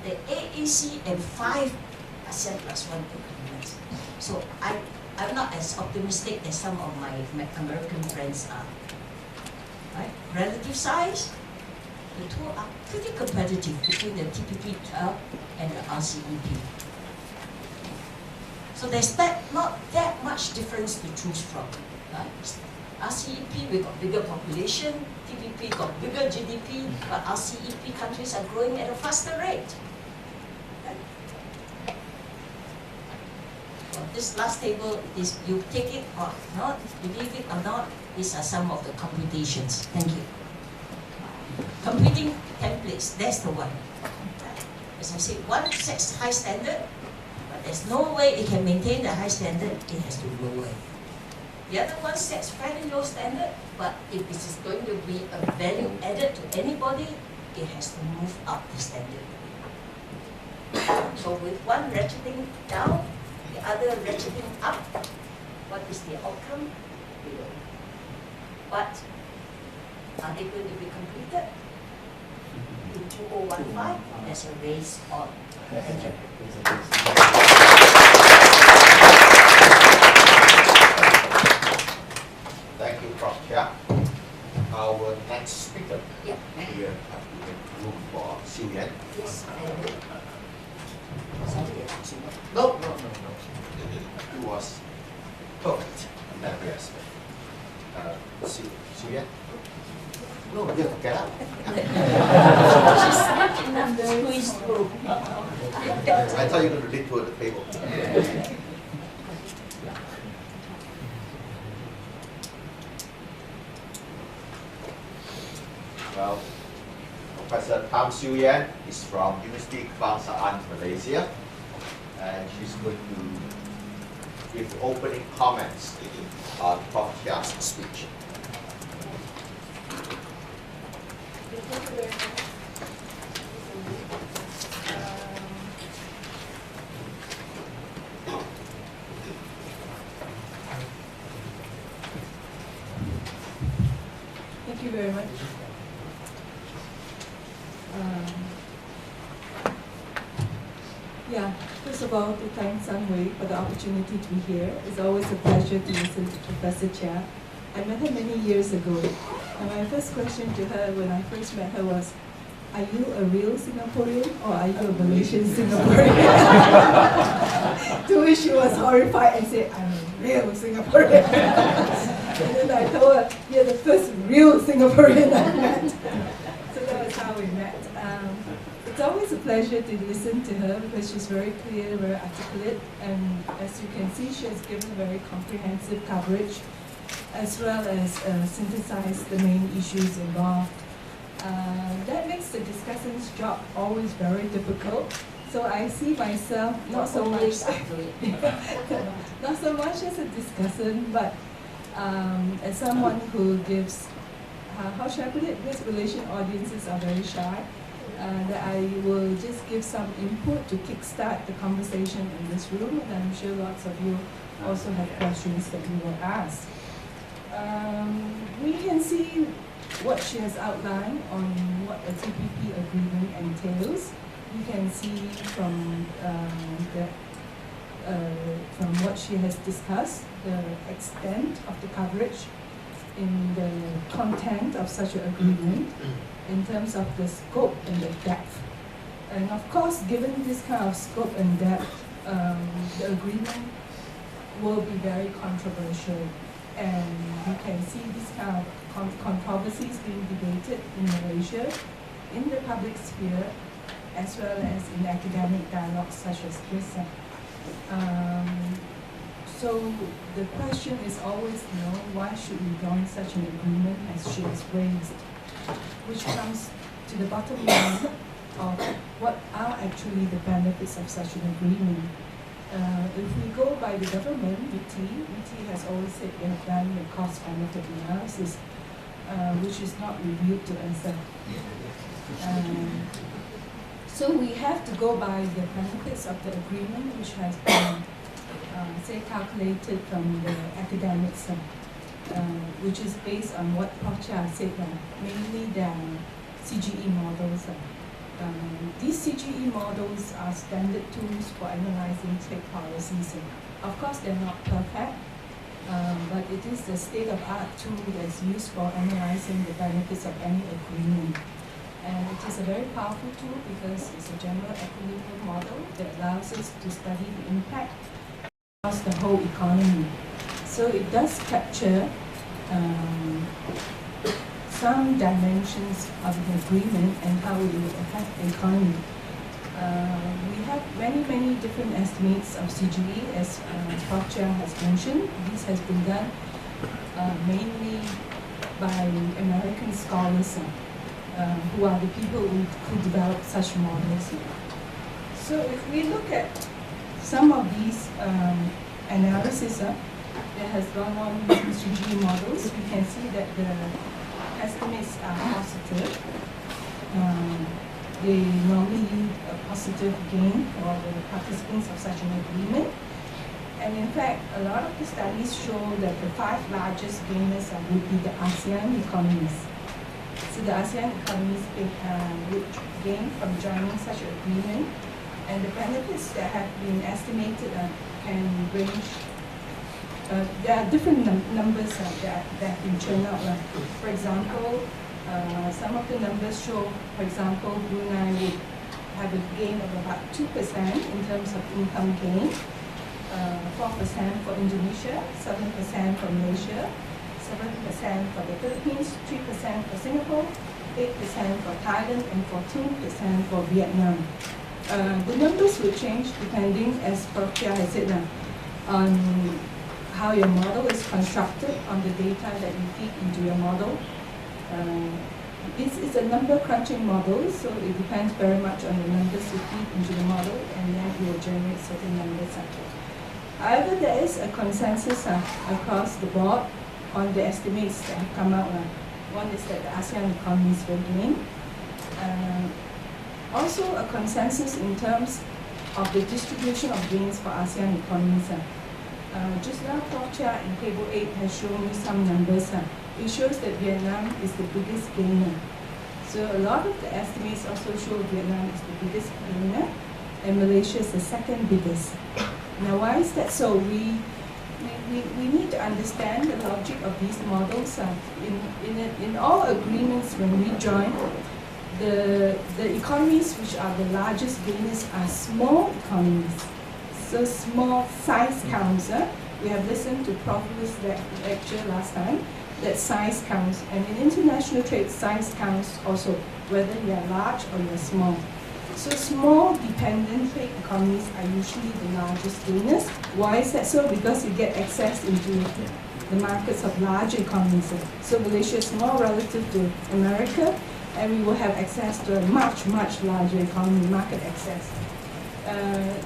the AEC and 5 ASEAN plus 1 agreements. So I'm not as optimistic as some of my American friends are. Right? Relative size, the two are pretty competitive between the TPP 12 and the RCEP. So there's not that much difference to choose from. Right? RCEP, we got bigger population, TPP got bigger GDP, but RCEP countries are growing at a faster rate. Well, this last table is, you take it or not, believe it or not, these are some of the computations. Thank you. Computing templates, that's the one. As I said, one sets high standard, but there's no way it can maintain the high standard, it has to lower it. The other one sets fairly low standard, but if it is going to be a value added to anybody, it has to move up the standard. So with one ratcheting down, the other ratcheting up, what is the outcome? Below. But are they going to be completed in 2015? There's a race on. Thank you. Thank you, Prof. Chia. Our next speaker, Yeah. we have to make room for Siew. Yes, I will. Sorry, No. It was perfect in every aspect. Siew. No, you have to get up. She's not enough to squeeze through. I thought you were going to lead toward the table. Well, Professor Tham is from University Discussant, Malaysia, and she's going to give opening comments on Prof. Chia's speech. Thank you very much. Thank you very much. First of all, to thank Sunway for the opportunity to be here. It's always a pleasure to listen to Professor Chia. I met her many years ago, and my first question to her when I first met her was, are you a real Singaporean or are you a Malaysian Singaporean? To which she was horrified and said, I'm a real Singaporean. And then I told her, you're the first real Singaporean I met. So that was how we met. It's always a pleasure to listen to her because she's very clear, very articulate, and as you can see, she has given very comprehensive coverage as well as synthesized the main issues involved. That makes the discussant's job always very difficult. So I see myself not so much as a discussant, but as someone who gives, how should I put it? This Malaysian audiences are very shy. That I will just give some input to kickstart the conversation in this room, and I'm sure lots of you also have questions that you will ask. We can see what she has outlined on what a TPP agreement entails. You can see from what she has discussed, the extent of the coverage in the content of such an agreement, in terms of the scope and the depth. And of course, given this kind of scope and depth, the agreement will be very controversial. And you can see this kind of controversies being debated in Malaysia, in the public sphere, as well as in academic dialogues such as this. So the question is always, why should we join such an agreement as she has raised? which comes to the bottom line of what are actually the benefits of such an agreement. If we go by the government, VT has always said they have done the cost-benefit analysis, which is not revealed to us. So we have to go by the benefits of the agreement, which has been, say, calculated from the academics, which is based on what Prof. Chia said, mainly the CGE models. These CGE models are standard tools for analyzing trade policies. Of course, they're not perfect, but it is the state-of-art tool that's used for analyzing the benefits of any agreement. And it is a very powerful tool because it's a general equilibrium model that allows us to study the impact across the whole economy. So it does capture some dimensions of the agreement and how it will affect the economy. We have many different estimates of CGE, as Prof. Chia has mentioned. This has been done mainly by American scholars who are the people who develop such models. So if we look at some of these analysis that has gone on with CGE models, we can see that the estimates are positive. They normally yield a positive gain for the participants of such an agreement. And in fact, a lot of the studies show that the 5 largest gainers would be the ASEAN economies. So the ASEAN economies would gain from joining such an agreement, and the benefits that have been estimated can range. There are different numbers that have been churned out. For example, some of the numbers show, for example, Brunei would have a gain of about 2% in terms of income gain, 4% for Indonesia, 7% for Malaysia, 7% for the Philippines, 3% for Singapore, 8% for Thailand, and 14% for Vietnam. The numbers will change depending, as Prof. Chia has said, on how your model is constructed, on the data that you feed into your model. This is a number crunching model, so it depends very much on the numbers you feed into the model, and then it will generate certain numbers. However, there is a consensus across the board on the estimates that have come out. One is that the ASEAN economies will gain. Also a consensus in terms of the distribution of gains for ASEAN economies. Just now, Prof. Chia in Table 8 has shown you some numbers. It shows that Vietnam is the biggest gainer. So a lot of the estimates also show Vietnam is the biggest gainer, and Malaysia is the second biggest. Now, why is that so? We need to understand the logic of these models. In all agreements, when we join, the economies which are the largest gainers are small economies. So small size counts. We have listened to Prof's lecture last time, that size counts. And in international trade, size counts also, whether you are large or you are small. So small dependent trade economies are usually the largest gainers. Why is that so? Because you get access into the markets of large economies. So Malaysia is small relative to America, and we will have access to a much larger economy, market access.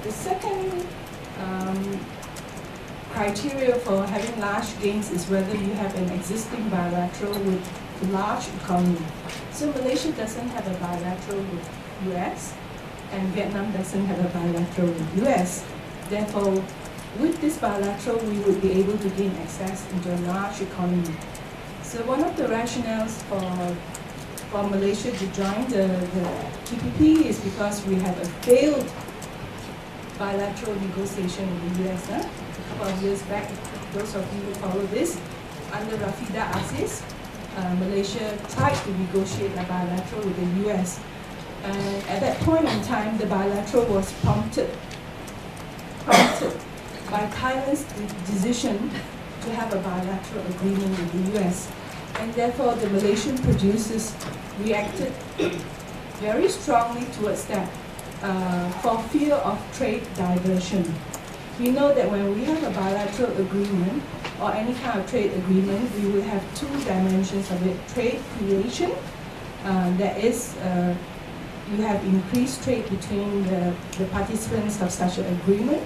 The second criteria for having large gains is whether you have an existing bilateral with a large economy. So Malaysia doesn't have a bilateral with US, and Vietnam doesn't have a bilateral with US. Therefore, with this bilateral, we would be able to gain access into a large economy. So one of the rationales for Malaysia to join the TPP is because we have a failed bilateral negotiation with the US. A couple of years back, those of you who follow this, under Rafida Aziz, Malaysia tried to negotiate a bilateral with the US. At that point in time, the bilateral was prompted by Thailand's decision to have a bilateral agreement with the US. And therefore, the Malaysian producers reacted very strongly towards that for fear of trade diversion. We know that when we have a bilateral agreement or any kind of trade agreement, we will have 2 dimensions of it: trade creation There is, you have increased trade between the participants of such an agreement.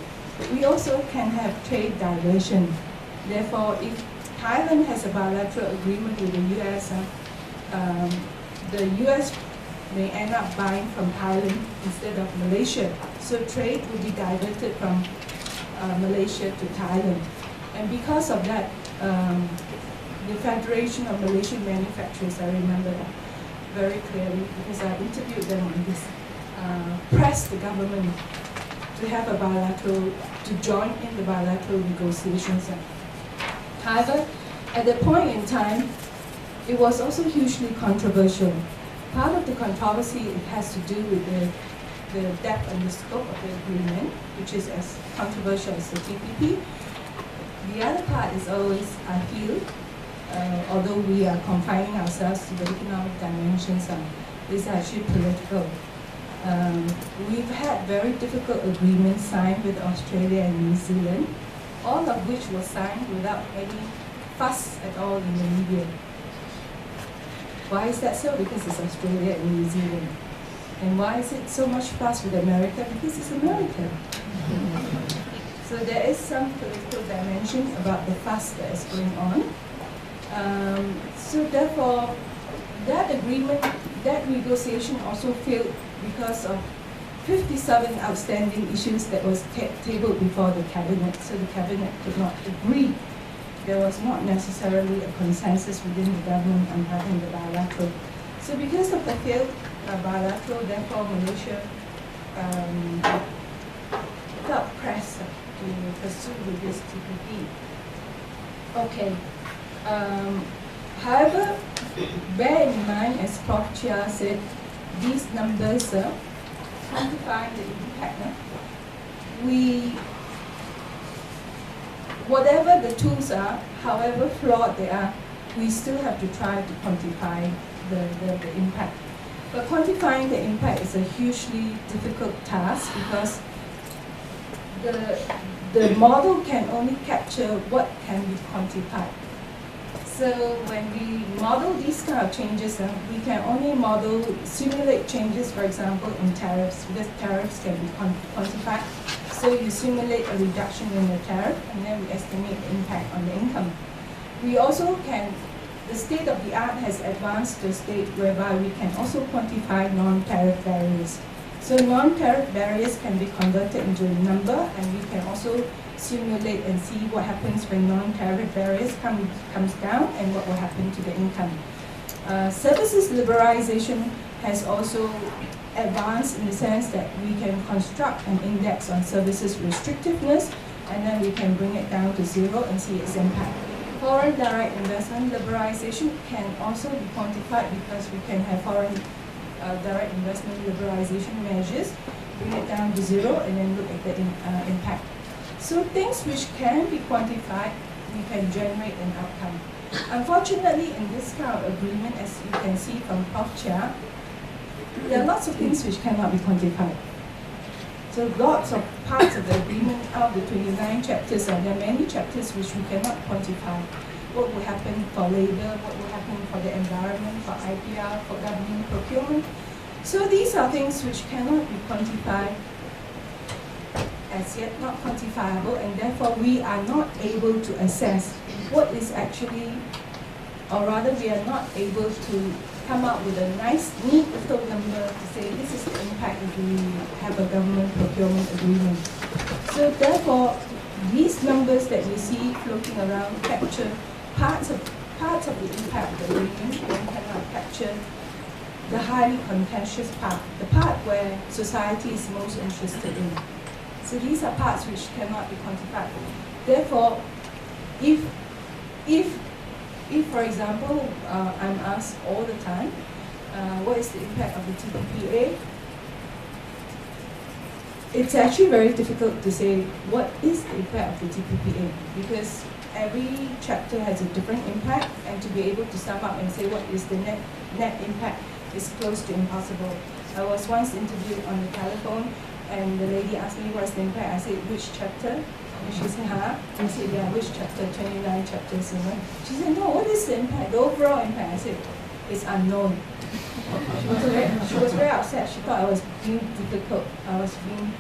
We also can have trade diversion. Therefore, if Thailand has a bilateral agreement with the US, the US may end up buying from Thailand instead of Malaysia. So trade will be diverted from Malaysia to Thailand. And because of that, the Federation of Malaysian Manufacturers, I remember that very clearly because I interviewed them on this, pressed the government to have a bilateral, to join in the bilateral negotiations. However, at that point in time, it was also hugely controversial. Part of the controversy it has to do with the depth and the scope of the agreement, which is as controversial as the TPP. The other part is always, I feel, although we are confining ourselves to the economic dimensions, is actually political. We've had very difficult agreements signed with Australia and New Zealand, all of which were signed without any fuss at all in the media. Why is that so? Because it's Australia and New Zealand. And why is it so much fuss with America? Because it's America. So there is some political dimension about the fuss that is going on. So therefore, that agreement, that negotiation also failed because of 57 outstanding issues that was tabled before the cabinet. So the cabinet could not agree. There was not necessarily a consensus within the government on having the bilateral. So because of the failed bilateral, therefore Malaysia felt pressed to pursue with this TPP. Okay. However, bear in mind, as Prof. Chia said, these numbers quantifying the impact. Whatever the tools are, however flawed they are, we still have to try to quantify the impact. But quantifying the impact is a hugely difficult task because the model can only capture what can be quantified. So when we model these kind of changes, we can only simulate changes, for example, in tariffs, because tariffs can be quantified. So you simulate a reduction in the tariff, and then we estimate the impact on the income. We also can, the state of the art has advanced to a state whereby we can also quantify non-tariff barriers. So non-tariff barriers can be converted into a number, and we can also simulate and see what happens when non-tariff barriers comes down and what will happen to the income. Services liberalization has also advanced in the sense that we can construct an index on services restrictiveness, and then we can bring it down to zero and see its impact. Foreign direct investment liberalization can also be quantified because we can have foreign direct investment liberalization measures, bring it down to zero, and then look at the impact. So things which can be quantified, we can generate an outcome. Unfortunately, in this kind of agreement, as you can see from Prof. Chia, there are lots of things which cannot be quantified. So lots of parts of the agreement, out of the 29 chapters, there are many chapters which we cannot quantify. What will happen for labor, what will happen for the environment, for IPR, for government procurement. So these are things which cannot be quantified as yet, not quantifiable, and therefore we are not able to assess what is actually, or rather we are not able to come up with a nice, neat little number to say this is the impact if we have a government procurement agreement. So therefore, these numbers that we see floating around capture parts of the impact of the agreement, and cannot capture the highly contentious part, the part where society is most interested in. So these are parts which cannot be quantified. Therefore, if for example, I'm asked all the time, what is the impact of the TPPA? It's actually very difficult to say what is the impact of the TPPA, because every chapter has a different impact, and to be able to sum up and say what is the net impact is close to impossible. I was once interviewed on the telephone, and the lady asked me what's the impact. I said, which chapter? And she said, huh? I said, yeah, which chapter? 29 chapters. She said, no, what is the impact? The overall impact. I said, is unknown. She was very upset. She thought I was being difficult. I was being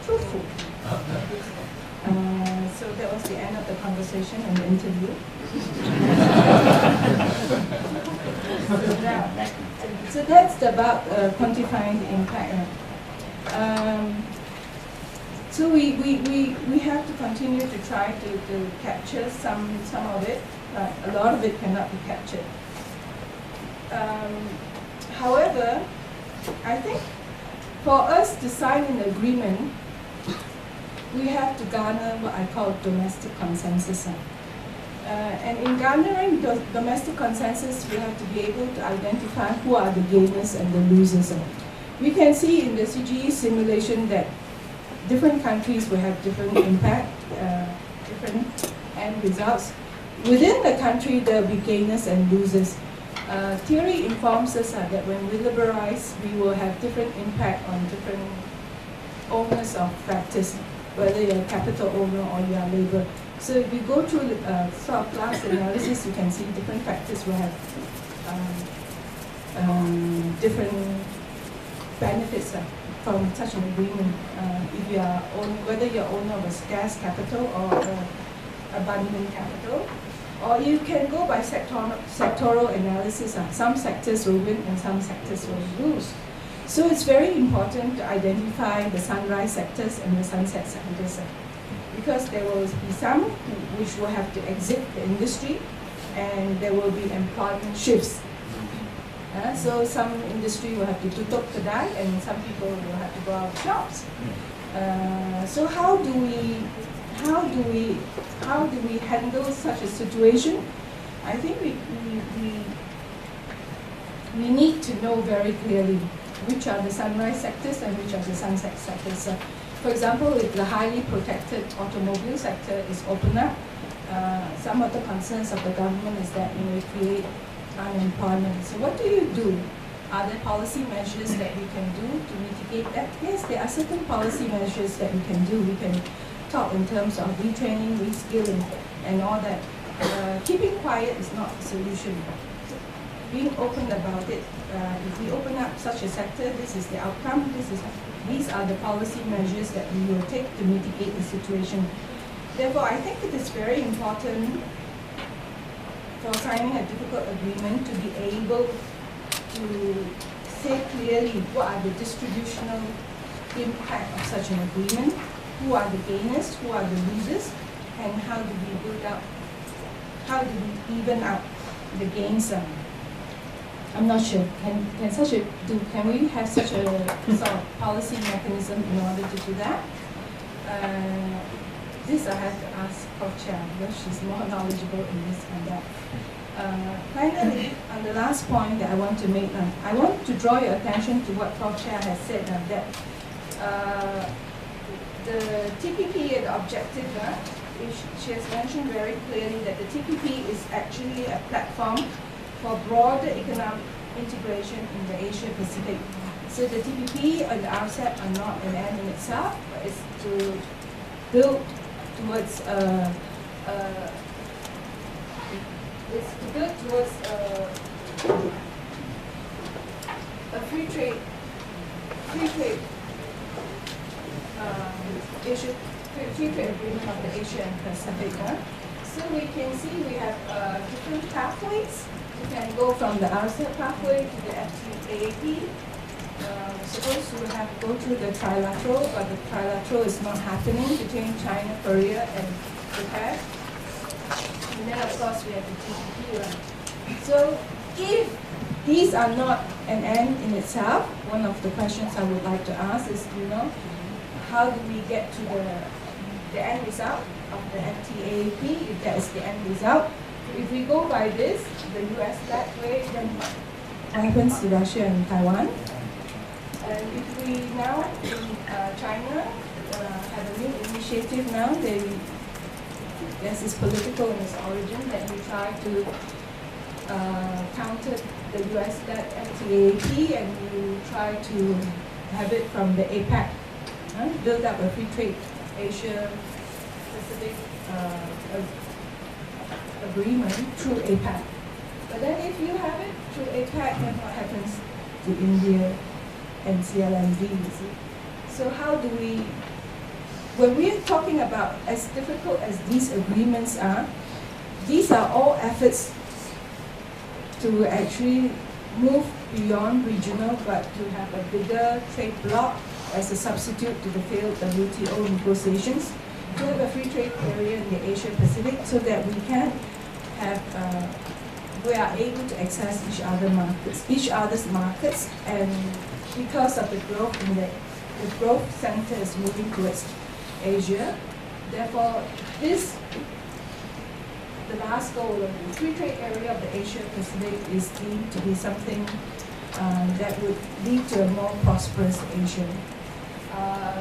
truthful. So that was the end of the conversation and the interview. So that's about quantifying the impact. So we have to continue to try to capture some of it, but a lot of it cannot be captured. However, I think for us to sign an agreement, we have to garner what I call domestic consensus. And in garnering domestic consensus, we have to be able to identify who are the gainers and the losers. We can see in the CGE simulation that different countries will have different impact, different end results. Within the country, there will be gainers and losers. Theory informs us that when we liberalize, we will have different impact on different owners of practice, whether you're a capital owner or you are labor. So if you go through the sort of class analysis, you can see different factors will have different benefits from such an agreement. If you are whether you're owner of a scarce capital or abundant capital, or you can go by sectoral analysis. Some sectors will win and some sectors will lose. So it's very important to identify the sunrise sectors and the sunset sectors, because there will be some which will have to exit the industry, and there will be employment shifts. So some industry will have to tutup kedai, and some people will have to go out of jobs. So how do we handle such a situation? I think we need to know very clearly which are the sunrise sectors and which are the sunset sectors. For example, if the highly protected automobile sector is open up, some of the concerns of the government is that it create unemployment. So what do you do? Are there policy measures that we can do to mitigate that? Yes, there are certain policy measures that we can do. We can talk in terms of retraining, reskilling, and all that. Keeping quiet is not the solution. Being open about it. If we open up such a sector, this is the outcome. These are the policy measures that we will take to mitigate the situation. Therefore, I think it is very important for signing a difficult agreement to be able to say clearly what are the distributional impact of such an agreement, who are the gainers, who are the losers, and how do we build up, how do we even out the gains. I'm not sure. Can we have such a sort of policy mechanism in order to do that? This I have to ask Prof. Chia, because she's more knowledgeable in this and that. Finally, on the last point that I want to make, I want to draw your attention to what Prof. Chia has said, that the TPP and the objective, she has mentioned very clearly that the TPP is actually a platform for broader economic integration in the Asia Pacific. So the TPP and the RCEP are not an end in itself, but it's to build towards a free trade agreement of the Asia and Pacific. So we can see we have different pathways. We can go from the RCEP pathway to the FTAP. We're supposed to go through the trilateral, but the trilateral is not happening between China, Korea, and Japan. And then, of course, we have the TPP. So if these are not an end in itself, one of the questions I would like to ask is, how do we get to the end result of the FTAP, if that is the end result? If we go by this, the US-led way, then what happens to Russia and Taiwan? And if we now, in China, have a new initiative now, there's this political in its origin that we try to counter the US-led FTAP, and we try to have it from the APEC, build up a free trade Asia Pacific agreement through APEC. But then if you have it through APEC, then what happens to India and CLMV, you see? So how do we, when we're talking about as difficult as these agreements are, these are all efforts to actually move beyond regional, but to have a bigger trade bloc as a substitute to the failed WTO negotiations, to have a free trade area in the Asia Pacific so that we can have, we are able to access each other's markets, and because of the growth in the growth center is moving towards Asia, therefore this, the last goal of the free trade area of the Asia Pacific is deemed to be something that would lead to a more prosperous Asia.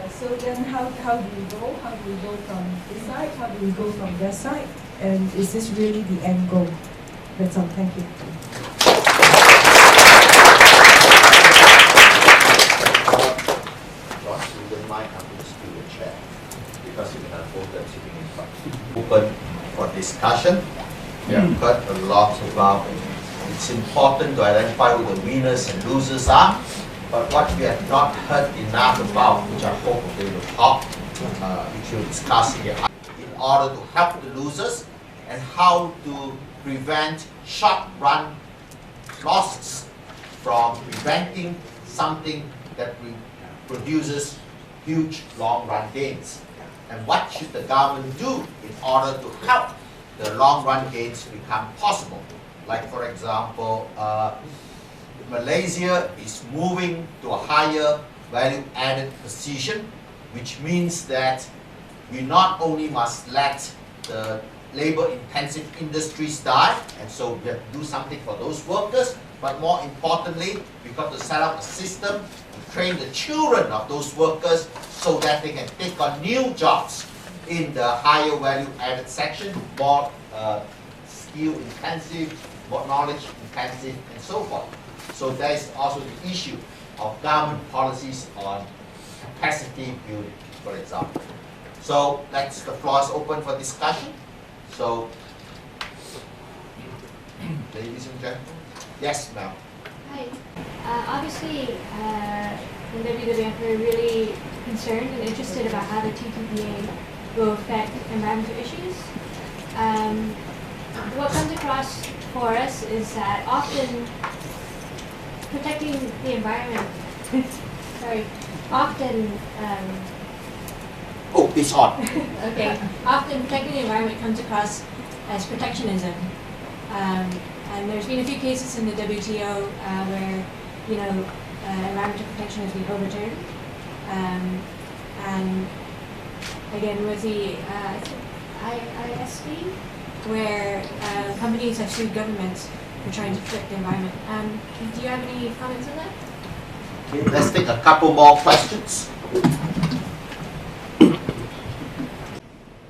So then how do we go? How do we go from this side? How do we go from that side? And is this really the end goal? That's all. Thank you. Josh, you don't mind having to steal the chair because you can hold them sitting in front. Open for discussion. We have heard a lot about it's important to identify who the winners and losers are, but what we have not heard enough about, which I hope they will talk, which we'll discuss here, in order to help the losers and how to prevent short-run losses from preventing something that produces huge long-run gains. And what should the government do in order to help the long-run gains become possible? Like, for example, Malaysia is moving to a higher value-added position, which means that we not only must let the labor-intensive industries die, and so we have to do something for those workers, but more importantly, we've got to set up a system to train the children of those workers so that they can take on new jobs in the higher value-added section, more skill-intensive, more knowledge-intensive, and so forth. So there is also the issue of government policies on capacity building, for example. So the floor is open for discussion. So, ladies and gentlemen, yes, ma'am. Hi. Obviously, in WWF, we're really concerned and interested about how the TPPA will affect environmental issues. What comes across for us is that often protecting the environment, Oh, it's on. okay, often protecting the environment comes across as protectionism. And there's been a few cases in the WTO where, environmental protection has been overturned. And again, with the ISP, where companies have sued governments for trying to protect the environment. Do you have any comments on that? Okay, let's take a couple more questions.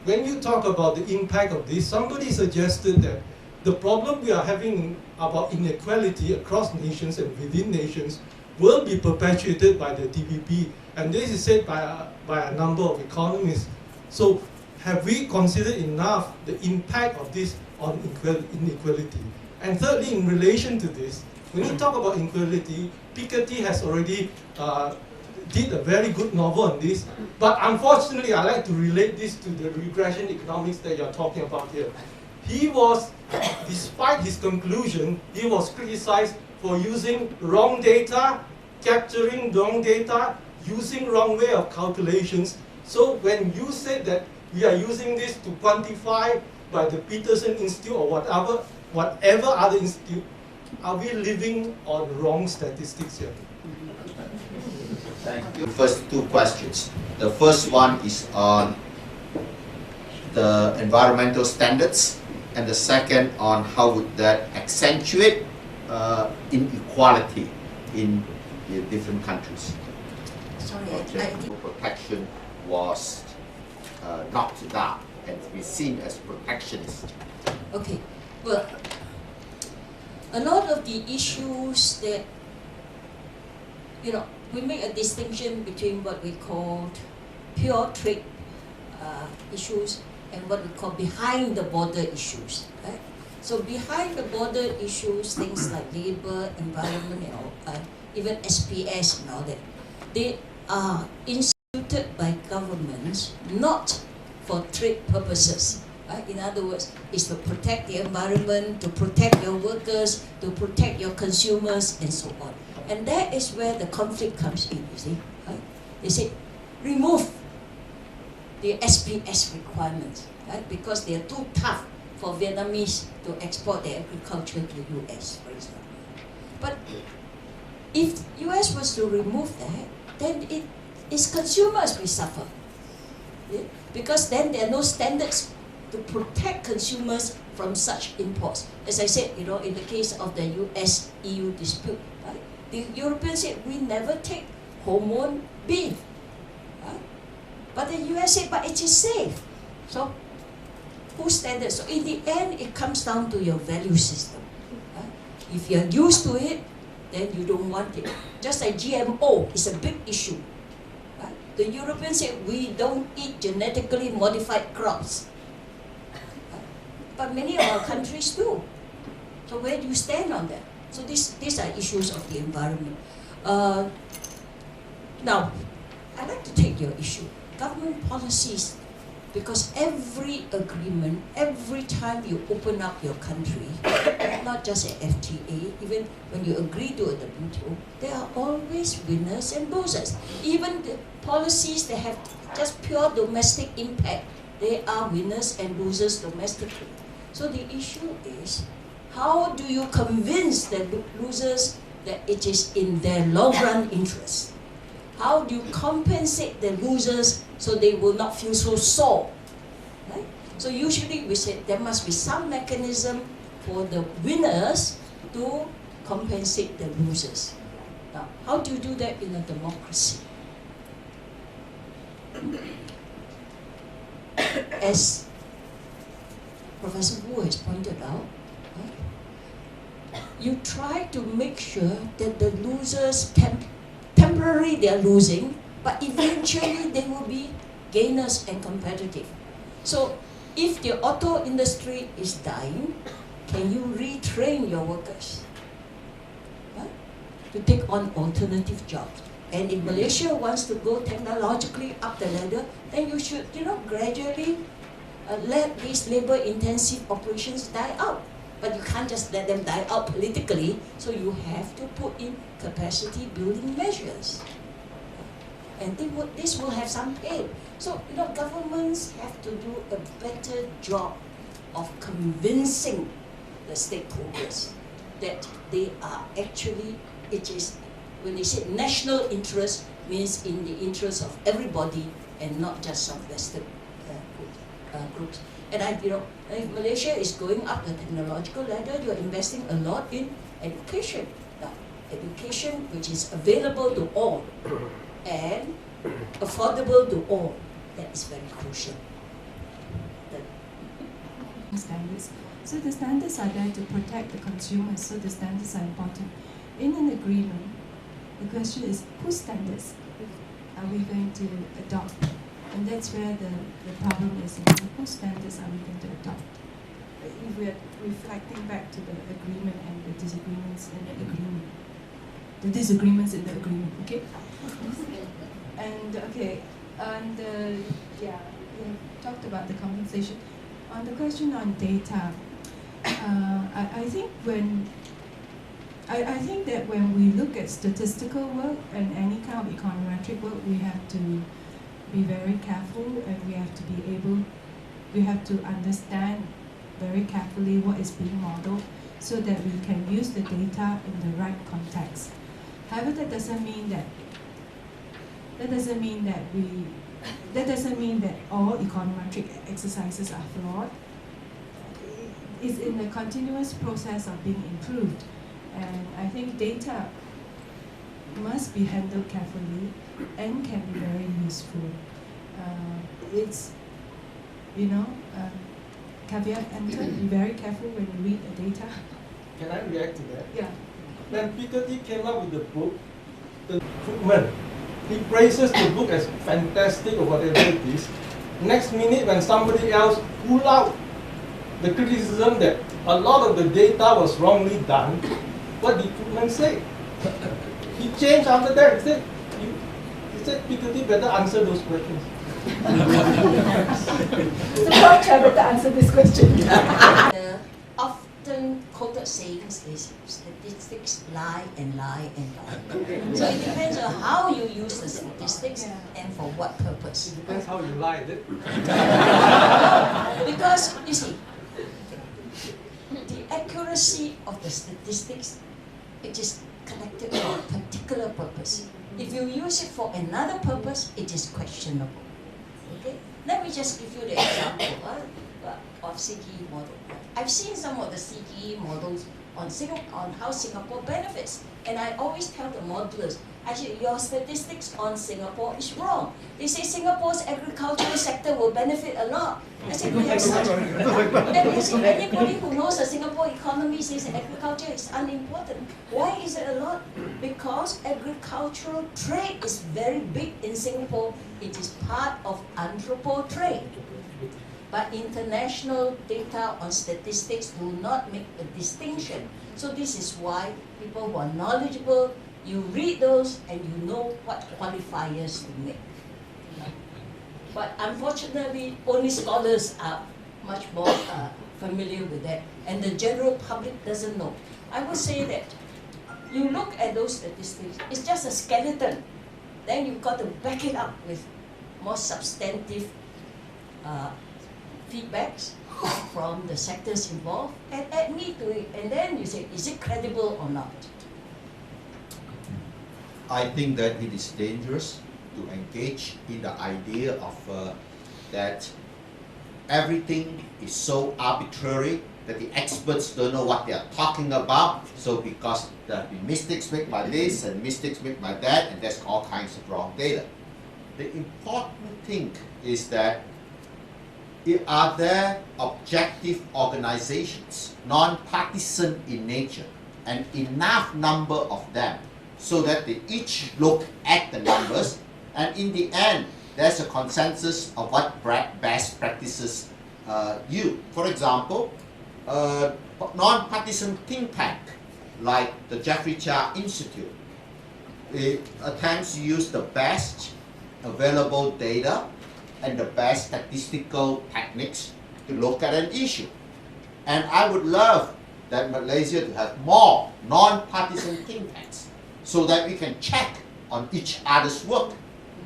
When you talk about the impact of this, somebody suggested that the problem we are having about inequality across nations and within nations will be perpetuated by the TPP, and this is said by a number of economists. So have we considered enough the impact of this on inequality? And thirdly, in relation to this, when you talk about inequality, Piketty has already did a very good novel on this, but unfortunately I like to relate this to the regression economics that you're talking about here. He was, despite his conclusion, he was criticized for using wrong data, capturing wrong data, using wrong way of calculations. So when you said that we are using this to quantify by the Peterson Institute or whatever other institute, are we living on wrong statistics here? Thank you. First two questions. The first one is on the environmental standards, and the second on how would that accentuate inequality in the different countries. Sorry, Protection was knocked down and to be seen as protectionist. Okay, well, a lot of the issues that, we make a distinction between what we call pure trade issues and what we call behind the border issues. Right? So behind the border issues, things like labor, environment, even SPS and all that, they are instituted by governments not for trade purposes. Right? In other words, it's to protect the environment, to protect your workers, to protect your consumers, and so on. And that is where the conflict comes in, you see. Right? They say, remove the SPS requirements, right? Because they are too tough for Vietnamese to export their agriculture to the US, for example. But if US was to remove that, then it's consumers will suffer. Yeah? Because then there are no standards to protect consumers from such imports. As I said, in the case of the US-EU dispute, right? The Europeans said, we never take hormone beef. Right? But the US said, but it is safe. So, whose standards? So in the end, it comes down to your value system. Right? If you're used to it, then you don't want it. Just like GMO is a big issue. Right? The Europeans said, we don't eat genetically modified crops. Right? But many of our countries do. So where do you stand on that? So these are issues of the environment. Now, I'd like to take your issue. Government policies, because every agreement, every time you open up your country, not just an FTA, even when you agree to a WTO, there are always winners and losers. Even the policies that have just pure domestic impact, they are winners and losers domestically. So the issue is, how do you convince the losers that it is in their long run interest? How do you compensate the losers so they will not feel so sore? Right? So usually we say there must be some mechanism for the winners to compensate the losers. Now, how do you do that in a democracy? As Professor Wu has pointed out, right, you try to make sure that the losers can temporarily they are losing, but eventually they will be gainers and competitive. So if the auto industry is dying, can you retrain your workers, right, to take on alternative jobs? And if Malaysia wants to go technologically up the ladder, then you should, gradually let these labor-intensive operations die out. But you can't just let them die out politically, so you have to put in capacity building measures. And this will have some pain. So, governments have to do a better job of convincing the stakeholders that they are actually, it is, when they say national interest, means in the interest of everybody and not just some vested groups. And if Malaysia is going up the technological ladder, you're investing a lot in education. Now, education which is available to all and affordable to all, that is very crucial. Standards. So the standards are there to protect the consumers, so the standards are important. In an agreement, the question is, whose standards are we going to adopt? And that's where the problem is. Whose standards are we going to adopt? If we're reflecting back to the agreement and the disagreements in the agreement. The disagreements in the agreement, okay? And we talked about the compensation. On the question on data, I think that when we look at statistical work and any kind of econometric work, we have to be very careful, and we have to understand very carefully what is being modeled so that we can use the data in the right context. However, that doesn't mean that all econometric exercises are flawed. It's in the continuous process of being improved, and I think data must be handled carefully and can be very useful. Caveat emptor, be very careful when you read the data. Can I react to that? Yeah. When Peter T came up with the book, The Footman, he praises the book as fantastic or whatever it is. Next minute, when somebody else pull out the criticism that a lot of the data was wrongly done, what did Goodman say? He changed after that. He said, Piketty better answer those questions. Mr. Prof, I better answer this question. The often quoted sayings is statistics lie and lie and lie. So it depends on how you use the statistics and for what purpose. It depends how you lie, is it? Because, you see, the accuracy of the statistics, it is collected for a particular purpose. If you use it for another purpose, it is questionable. Okay? Let me just give you the example of CTE model. I've seen some of the CTE models on how Singapore benefits. And I always tell the modelers, actually, your statistics on Singapore is wrong. They say Singapore's agricultural sector will benefit a lot. I said, we have such. Then you see, anybody who knows the Singapore economy says agriculture is unimportant. Why is it a lot? Because agricultural trade is very big in Singapore. It is part of anthropo trade. But international data on statistics do not make a distinction. So this is why people who are knowledgeable, you read those and you know what qualifiers to make. But unfortunately, only scholars are much more familiar with that, and the general public doesn't know. I would say that you look at those statistics, it's just a skeleton. Then you've got to back it up with more substantive feedbacks from the sectors involved and add meat to it. And then you say, is it credible or not? I think that it is dangerous to engage in the idea of that everything is so arbitrary that the experts don't know what they are talking about. So because there have been mistakes made by this and mistakes made by that, and there's all kinds of wrong data. The important thing is that are there objective organizations, non-partisan in nature, and enough number of them so that they each look at the numbers, and in the end, there's a consensus of what best practices you. For example, non-partisan think tank like the Jeffrey Chia Institute, it attempts to use the best available data and the best statistical techniques to look at an issue. And I would love that Malaysia to have more non-partisan think tanks so that we can check on each other's work.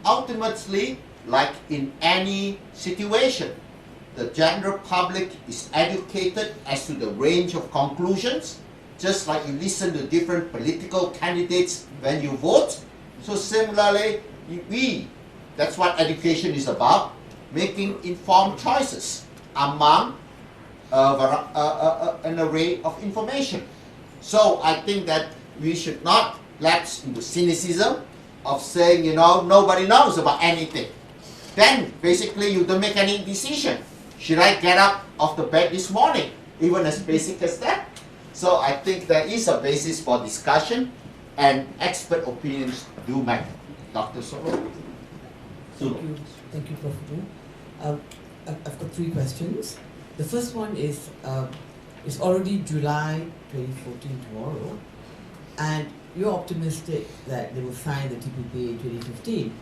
Ultimately, like in any situation, the general public is educated as to the range of conclusions, just like you listen to different political candidates when you vote. So similarly, that's what education is about, making informed choices among an array of information. So I think that we should not lapse into cynicism of saying, nobody knows about anything. Then basically you don't make any decision. Should I get up off the bed this morning? Even as basic as that. So I think there is a basis for discussion, and expert opinions do matter. Dr. Solo. Thank you, Prof. I've got 3 questions. The first one is, it's already July 2014 tomorrow, and you're optimistic that they will sign the TPP in 2015.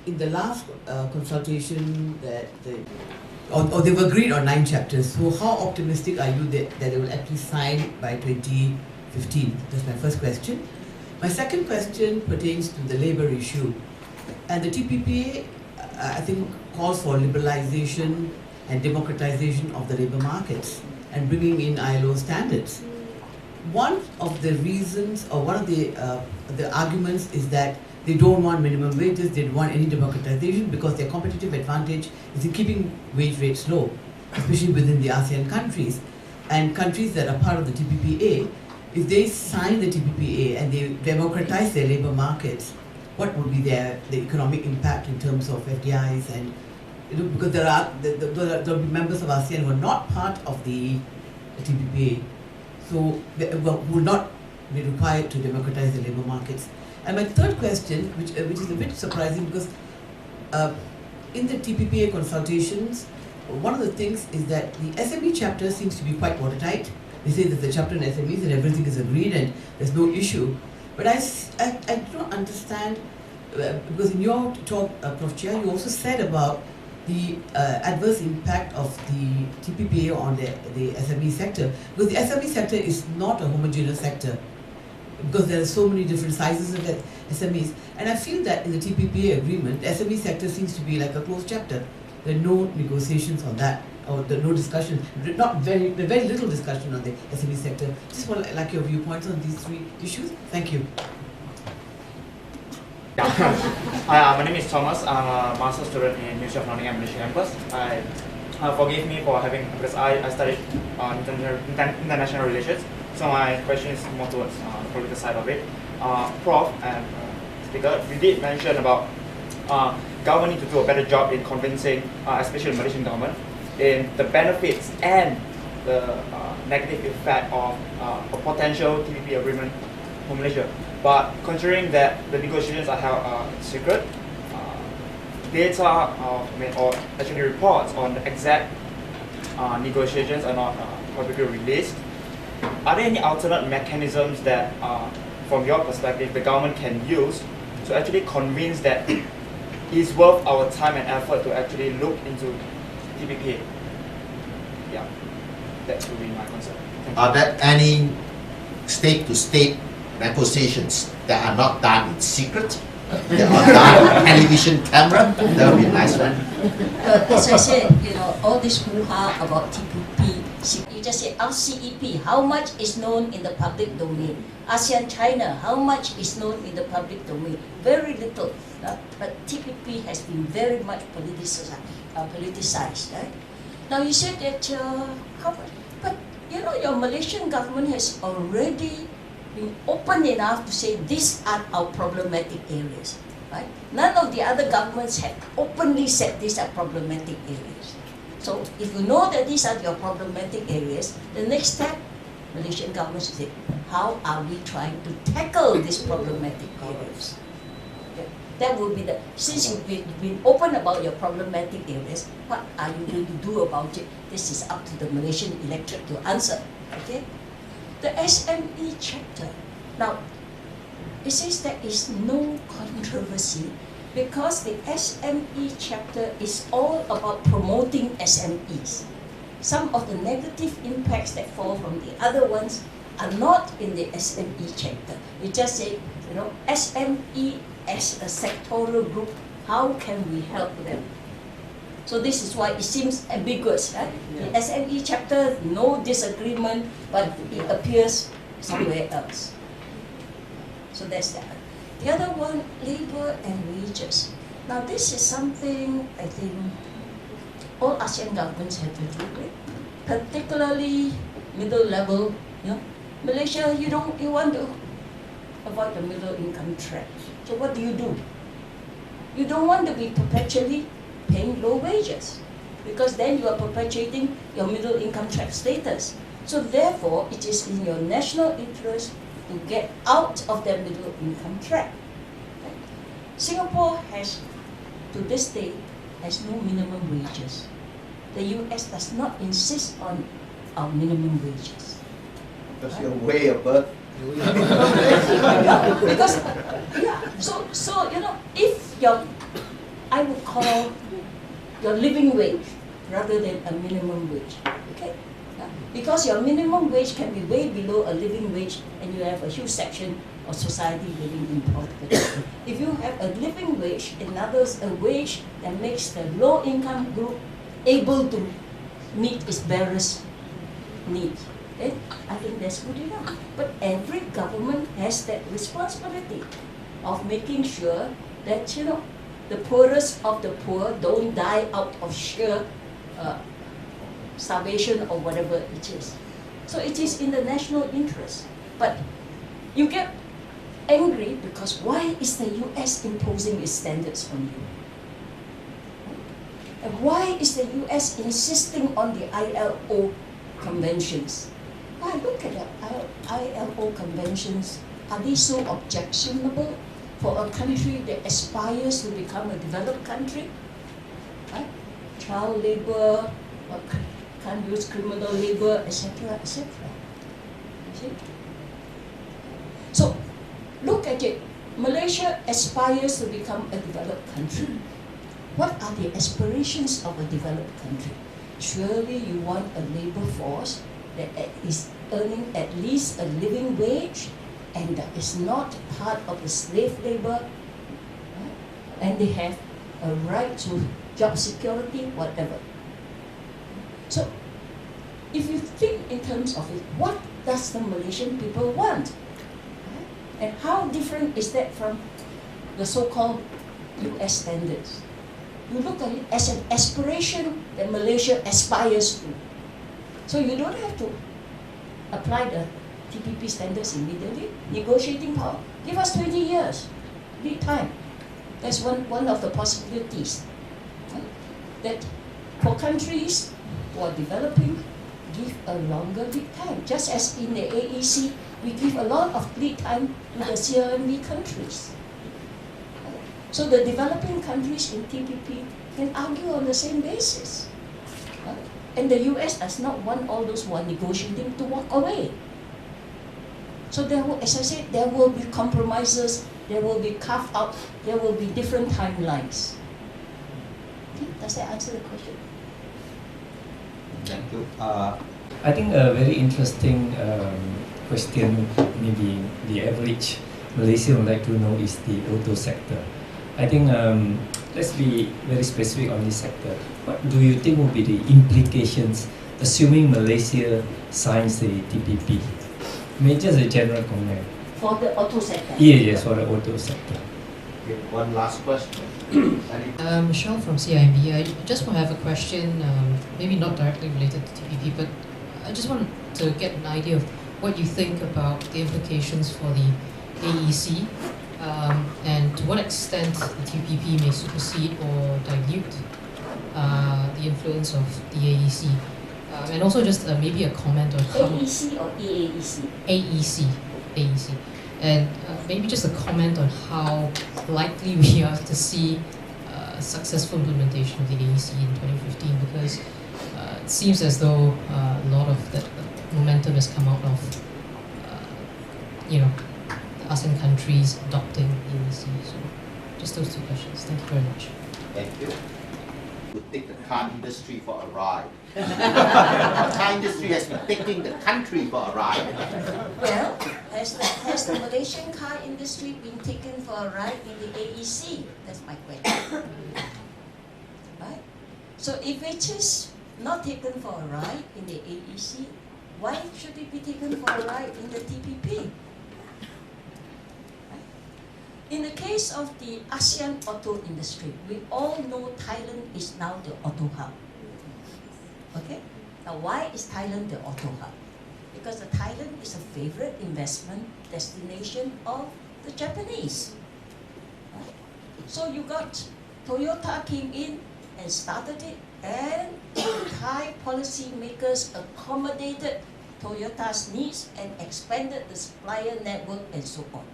In the last consultation that they've agreed on 9 chapters, so how optimistic are you that they will actually sign by 2015? That's my first question. My second question pertains to the labour issue. And the TPP, I think, calls for liberalization and democratization of the labor markets and bringing in ILO standards. One of the reasons, or one of the arguments is that they don't want minimum wages, they don't want any democratization because their competitive advantage is in keeping wage rates low, especially within the ASEAN countries. And countries that are part of the TPPA, if they sign the TPPA and they democratize their labor markets, what would be the economic impact in terms of FDIs, and because there will be members of ASEAN who are not part of the TPPA, so they will not be required to democratize the labor markets. And my third question, which is a bit surprising, because in the TPPA consultations, one of the things is that the SME chapter seems to be quite watertight. They say there's a chapter in SMEs and everything is agreed and there's no issue. But I do not understand, because in your talk, Prof. Chia, you also said about the adverse impact of the TPP on the SME sector. Because the SME sector is not a homogeneous sector, because there are so many different sizes of SMEs. And I feel that in the TPP agreement, the SME sector seems to be like a closed chapter. There are no negotiations on that, or there are no discussion, very little discussion on the SME sector. Just want to like your viewpoints on these three issues. Thank you. Hi, my name is Thomas. I'm a master's student in University of Nottingham, Malaysia campus. Forgive me for having, because I studied international relations, so my question is more towards the political side of it. Prof and speaker, you did mention about government need to do a better job in convincing, especially the Malaysian government, in the benefits and the negative effect of a potential TPP agreement for Malaysia. But considering that the negotiations are held secret, data or actually reports on the exact negotiations are not publicly released. Are there any alternate mechanisms that, from your perspective, the government can use to actually convince that it's worth our time and effort to actually look into TPP? Yeah, that would be my concern. Are there any state-to-state negotiations that are not done in secret? That are done on television camera? That would be a nice one. As I said, all this hoo-ha about TPP, you just say RCEP, how much is known in the public domain? ASEAN China, how much is known in the public domain? Very little. But TPP has been very much politicized. Right? Now you said that, but your Malaysian government has already been open enough to say these are our problematic areas. Right? None of the other governments have openly said these are problematic areas. So if you know that these are your problematic areas, the next step, Malaysian government should say, how are we trying to tackle these problematic areas? Okay. That would be since you've been open about your problematic areas, what are you going to do about it? This is up to the Malaysian electorate to answer. Okay? The SME chapter. Now, it says there is no controversy because the SME chapter is all about promoting SMEs. Some of the negative impacts that fall from the other ones are not in the SME chapter. You just say, SME as a sectoral group, how can we help them? So this is why it seems ambiguous. Right? Yeah. The SME chapter, no disagreement, but it appears somewhere else. So that's that. The other one, labor and wages. Now this is something I think all ASEAN governments have to do with, particularly middle level. Malaysia, you want to avoid the middle income trap. So what do? You don't want to be perpetually paying low wages, because then you are perpetuating your middle income trap status. So therefore, it is in your national interest to get out of that middle income trap. Right? Singapore has, to this day, has no minimum wages. The US does not insist on our minimum wages. Because you're way above. Because, so if I would call your living wage rather than a minimum wage, okay? Because your minimum wage can be way below a living wage, and you have a huge section of society living in poverty. If you have a living wage, in other words, a wage that makes the low-income group able to meet its barest needs, okay? I think that's good enough. But every government has that responsibility of making sure that the poorest of the poor don't die out of sheer starvation or whatever it is. So it is in the national interest. But you get angry because why is the US imposing its standards on you? And why is the US insisting on the ILO conventions? Why, look at the ILO conventions. Are they so objectionable for a country that aspires to become a developed country? Right? child labor, or can't use criminal labor, etc., etc. You see? So, look at it. Malaysia aspires to become a developed country. What are the aspirations of a developed country? Surely you want a labor force that is earning at least a living wage and that is not part of the slave labor, right? And they have a right to job security, whatever. So, if you think in terms of it, what does the Malaysian people want? And how different is that from the so-called US standards? You look at it as an aspiration that Malaysia aspires to. So you don't have to apply the TPP standards immediately. Negotiating power, give us 20 years, lead time. That's one of the possibilities. Right? That for countries who are developing, give a longer lead time. Just as in the AEC, we give a lot of lead time to the CLMV countries. So the developing countries in TPP can argue on the same basis. And the US does not want all those who are negotiating to walk away. So there will, as I said, there will be compromises, there will be carved out, there will be different timelines. Okay, does that answer the question? Thank you. I think a very interesting question, maybe the average Malaysian would like to know, is the auto sector. I think let's be very specific on this sector. What do you think will be the implications, assuming Malaysia signs the TPP? Maybe just a general comment. For the auto sector? Yes, for the auto sector. Okay, one last question. Michelle from CIMB. I just want to have a question, maybe not directly related to TPP, but I just want to get an idea of what you think about the implications for the AEC, and to what extent the TPP may supersede or dilute the influence of the AEC. And also just maybe a comment on how... AEC or EAEC? AEC. And maybe just a comment on how likely we are to see successful implementation of the AEC in 2015, because it seems as though a lot of that momentum has come out of the ASEAN countries adopting the AEC. So just those two questions. Thank you very much. Thank you. To take the car industry for a ride. The car industry has been taking the country for a ride. Well, has the Malaysian car industry been taken for a ride in the AEC? That's my question. Right? So if it is not taken for a ride in the AEC, why should it be taken for a ride in the TPP? Right? In the case of the ASEAN auto industry, we all know Thailand is now the auto hub. Okay? Now why is Thailand the auto hub? Because the Thailand is a favorite investment destination of the Japanese. Right? So you got Toyota came in and started it, and Thai policy makers accommodated Toyota's needs and expanded the supplier network and so on.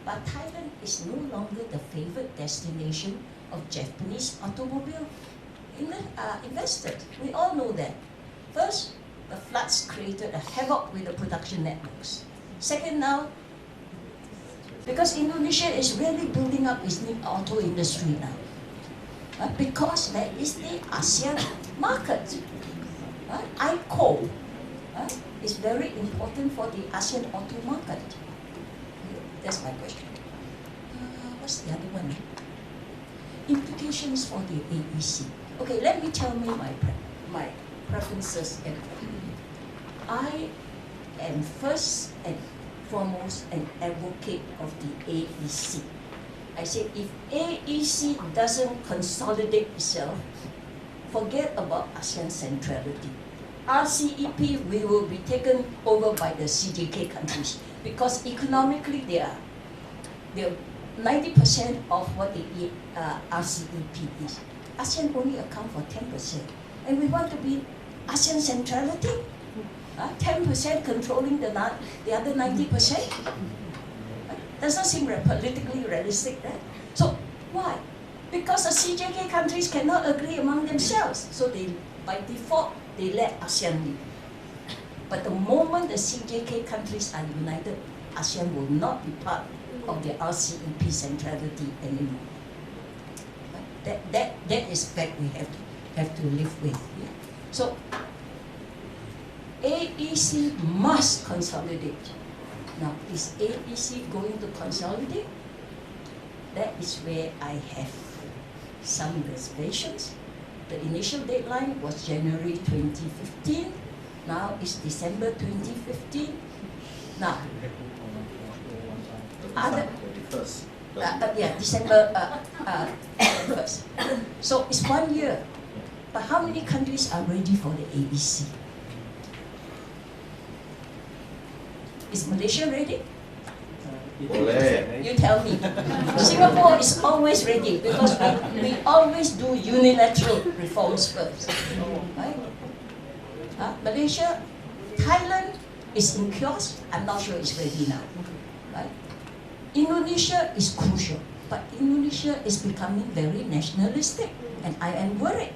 But Thailand is no longer the favorite destination of Japanese automobile investors. We all know that. First, the floods created a havoc with the production networks. Second now, because Indonesia is really building up its new auto industry now. Because that is the ASEAN market. ICO is very important for the ASEAN auto market. That's my question. What's the other one? Implications for the AEC. Okay, let me tell you my preferences. I am first and foremost an advocate of the AEC. I said if AEC doesn't consolidate itself, forget about ASEAN centrality. RCEP will be taken over by the CJK countries because economically they are 90% of what the RCEP is. ASEAN only account for 10%. And we want to be ASEAN centrality? 10% controlling the other 90%? Doesn't seem politically realistic, right? So why? Because the CJK countries cannot agree among themselves, so they, by default, they let ASEAN lead. But the moment the CJK countries are united, ASEAN will not be part of the RCEP centrality anymore. That is fact we have to live with. Yeah? So AEC must consolidate. Now, is AEC going to consolidate? That is where I have some reservations. The initial deadline was January 2015. Now it's December 2015. Now, other December 1st. So it's 1 year. But how many countries are ready for the AEC? Is Malaysia ready? You tell me. Singapore is always ready because we always do unilateral reforms first. Right? Malaysia, Thailand is in kiosk. I'm not sure it's ready now. Right? Indonesia is crucial, but Indonesia is becoming very nationalistic, and I am worried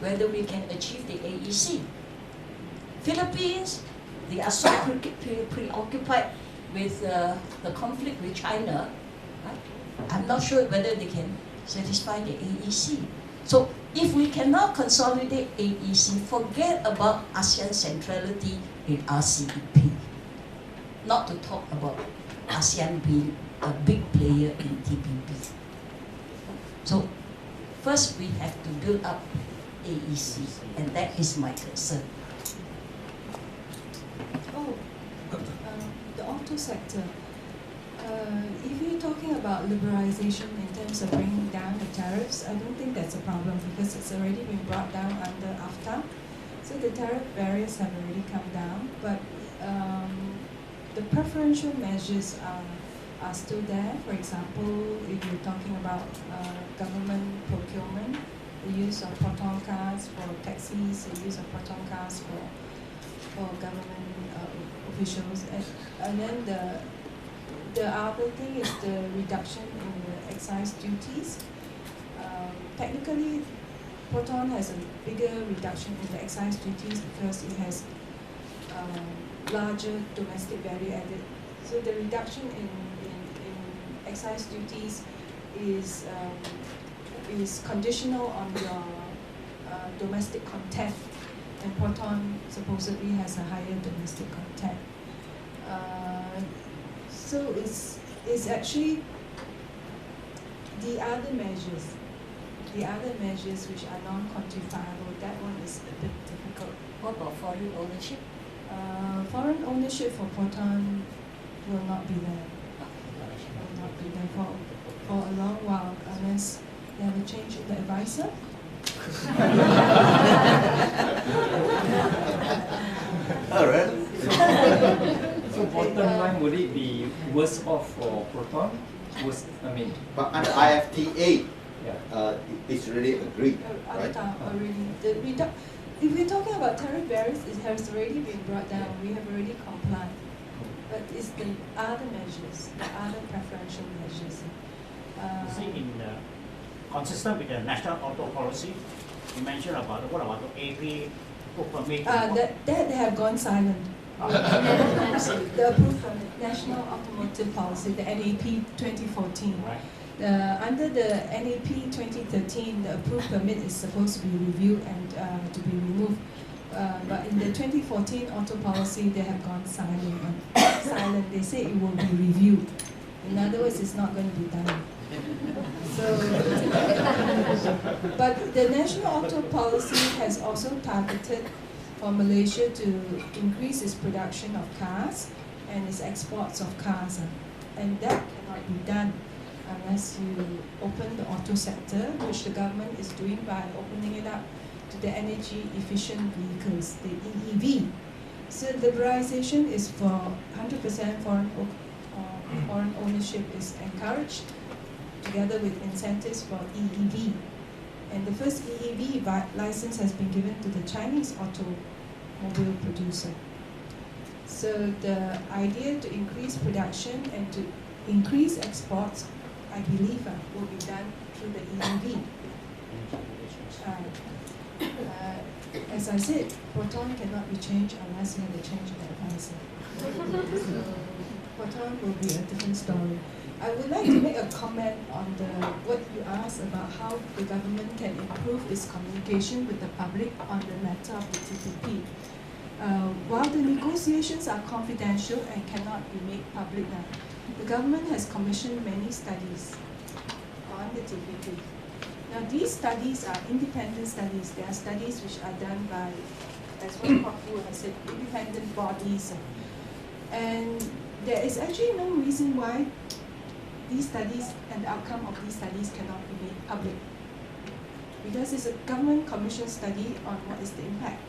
whether we can achieve the AEC. Philippines, they are so preoccupied with the conflict with China. Right? I'm not sure whether they can satisfy the AEC. So if we cannot consolidate AEC, forget about ASEAN centrality in RCEP. Not to talk about ASEAN being a big player in TPP. So first we have to build up AEC, and that is my concern. The auto sector. If you're talking about liberalization in terms of bringing down the tariffs, I don't think that's a problem because it's already been brought down under AFTA. So the tariff barriers have already come down, but the preferential measures are still there. For example, if you're talking about government procurement, the use of proton cars for taxis, the use of proton cars for government officials, and then the other thing is the reduction in the excise duties. Technically, proton has a bigger reduction in the excise duties because it has larger domestic value added. So the reduction in excise duties is conditional on your domestic content, and proton supposedly has a higher domestic content. So it's actually the other measures which are non-quantifiable. That one is a bit difficult. What about foreign ownership? Foreign ownership for proton will not be there. Will not be there for a long while unless they have a change in the advisor. All right. So bottom line, would it be worse off for proton? But under IFTA, yeah. it's really agreed, right? If we're talking about tariff barriers, it has already been brought down. We have already complied. But it's the other measures, the other preferential measures. Consistent with the national auto policy, you mentioned about what about the AP permit? That they have gone silent. The approved national automotive policy, the NAP 2014. Right. Under the NAP 2013, the approved permit is supposed to be reviewed and to be removed. But in the 2014 auto policy, they have gone silent. They say it will be reviewed. In other words, it's not going to be done. So, but the national auto policy has also targeted for Malaysia to increase its production of cars and its exports of cars, and that cannot be done unless you open the auto sector, which the government is doing by opening it up to the energy efficient vehicles, the EEV. So liberalization is for 100% foreign ownership is encouraged, together with incentives for EEV. And the first EEV license has been given to the Chinese automobile producer. So the idea to increase production and to increase exports I believe, will be done through the EMB. As I said, proton cannot be changed unless you have to change the answer. So proton will be a different story. I would like to make a comment on what you asked about how the government can improve its communication with the public on the matter of the TPP. While the negotiations are confidential and cannot be made public now, the government has commissioned many studies on the TPP. Now these studies are independent studies. They are studies which are done by, as what Prof has said, independent bodies. And there is actually no reason why these studies and the outcome of these studies cannot be made public. Because it's a government commission study on what is the impact.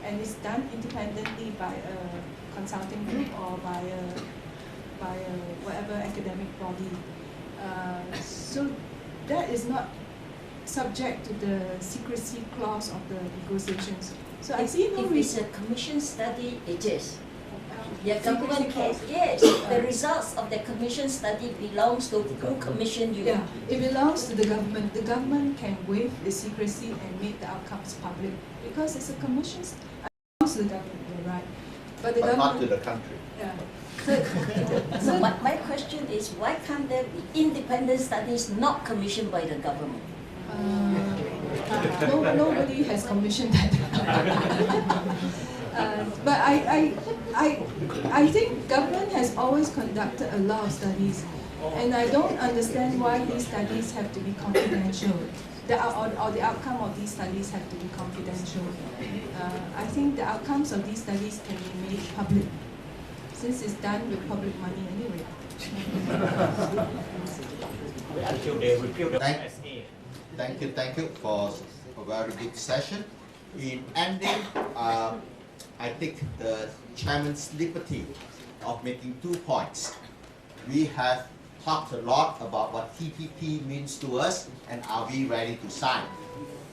And it's done independently by a consulting group or by a whatever academic body. So that is not subject to the secrecy clause of the negotiations. So I see no If reason. it's a commission study, it is. The Secrecy government can, clause. yes, the results of the commission study belongs to who commissioned you. Yeah, it belongs to the government. The government can waive the secrecy and make the outcomes public because it's a commission. It belongs to the government, you're right. But the But not to government. the country. Yeah. So my question is, why can't there be independent studies not commissioned by the government? Nobody has commissioned that. But I think government has always conducted a lot of studies, and I don't understand why these studies have to be confidential. Or the outcome of these studies have to be confidential. I think the outcomes of these studies can be made public, since it's done with public money anyway. Until they repeal the Thank- SA. Thank you for a very good session. In ending, I take the chairman's liberty of making 2 points. We have talked a lot about what TPP means to us and are we ready to sign.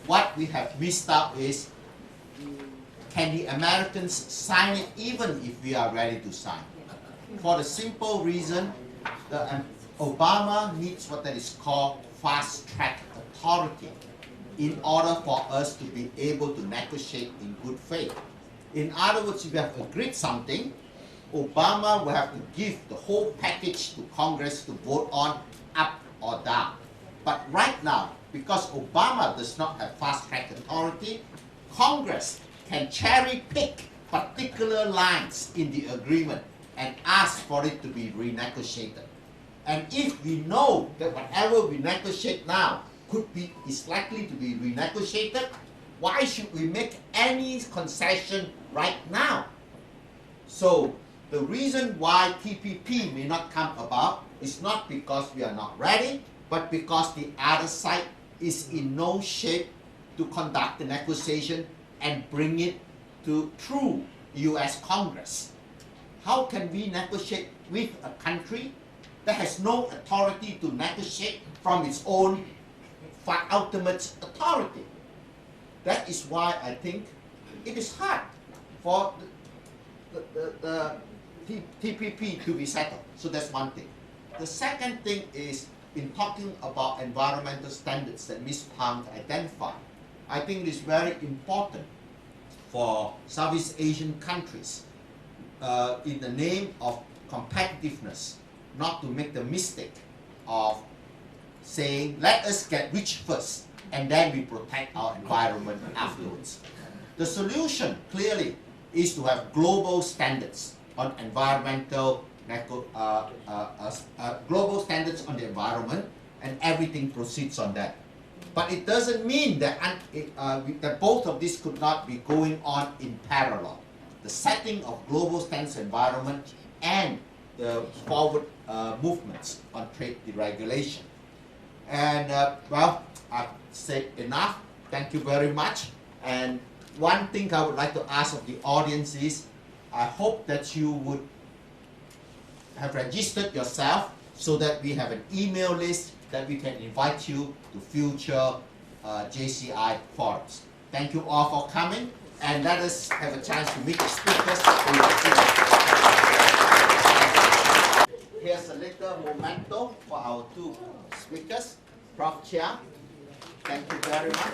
What we have missed out is, can the Americans sign it even if we are ready to sign? For the simple reason that Obama needs what that is called fast-track authority in order for us to be able to negotiate in good faith. In other words, if we have agreed something, Obama will have to give the whole package to Congress to vote on, up or down. But right now, because Obama does not have fast-track authority, Congress can cherry-pick particular lines in the agreement and ask for it to be renegotiated. And if we know that whatever we negotiate now is likely to be renegotiated, why should we make any concession right now? So the reason why TPP may not come about is not because we are not ready, but because the other side is in no shape to conduct the negotiation and bring it through US Congress. How can we negotiate with a country that has no authority to negotiate from its own ultimate authority? That is why I think it is hard for the TPP to be settled. So that's one thing. The second thing is, in talking about environmental standards that Ms. Tham identified, I think it is very important for Southeast Asian countries, in the name of competitiveness, not to make the mistake of saying, let us get rich first, and then we protect our environment afterwards. The solution, clearly, is to have global standards on environmental, global standards on the environment, and everything proceeds on that. But it doesn't mean that, that both of these could not be going on in parallel. The setting of global standards environment and the forward movements on trade deregulation. And well, I've said enough. Thank you very much. And one thing I would like to ask of the audience is, I hope that you would have registered yourself so that we have an email list that we can invite you to future JCI forums. Thank you all for coming, and let us have a chance to meet the speakers. here's a little memento for our two speakers, Prof. Chia. Thank you very much.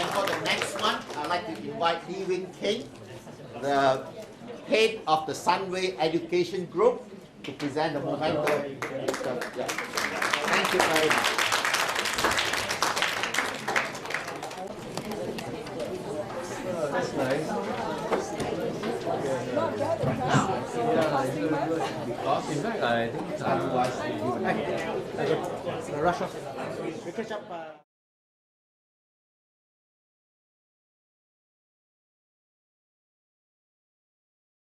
And for the next one, I'd like to invite Lee Win King, the head of the Sunway Education Group, to present the memento. Yeah. Thank you very much. That's nice. Not bad, Because in fact, I think Rush off. We catch up.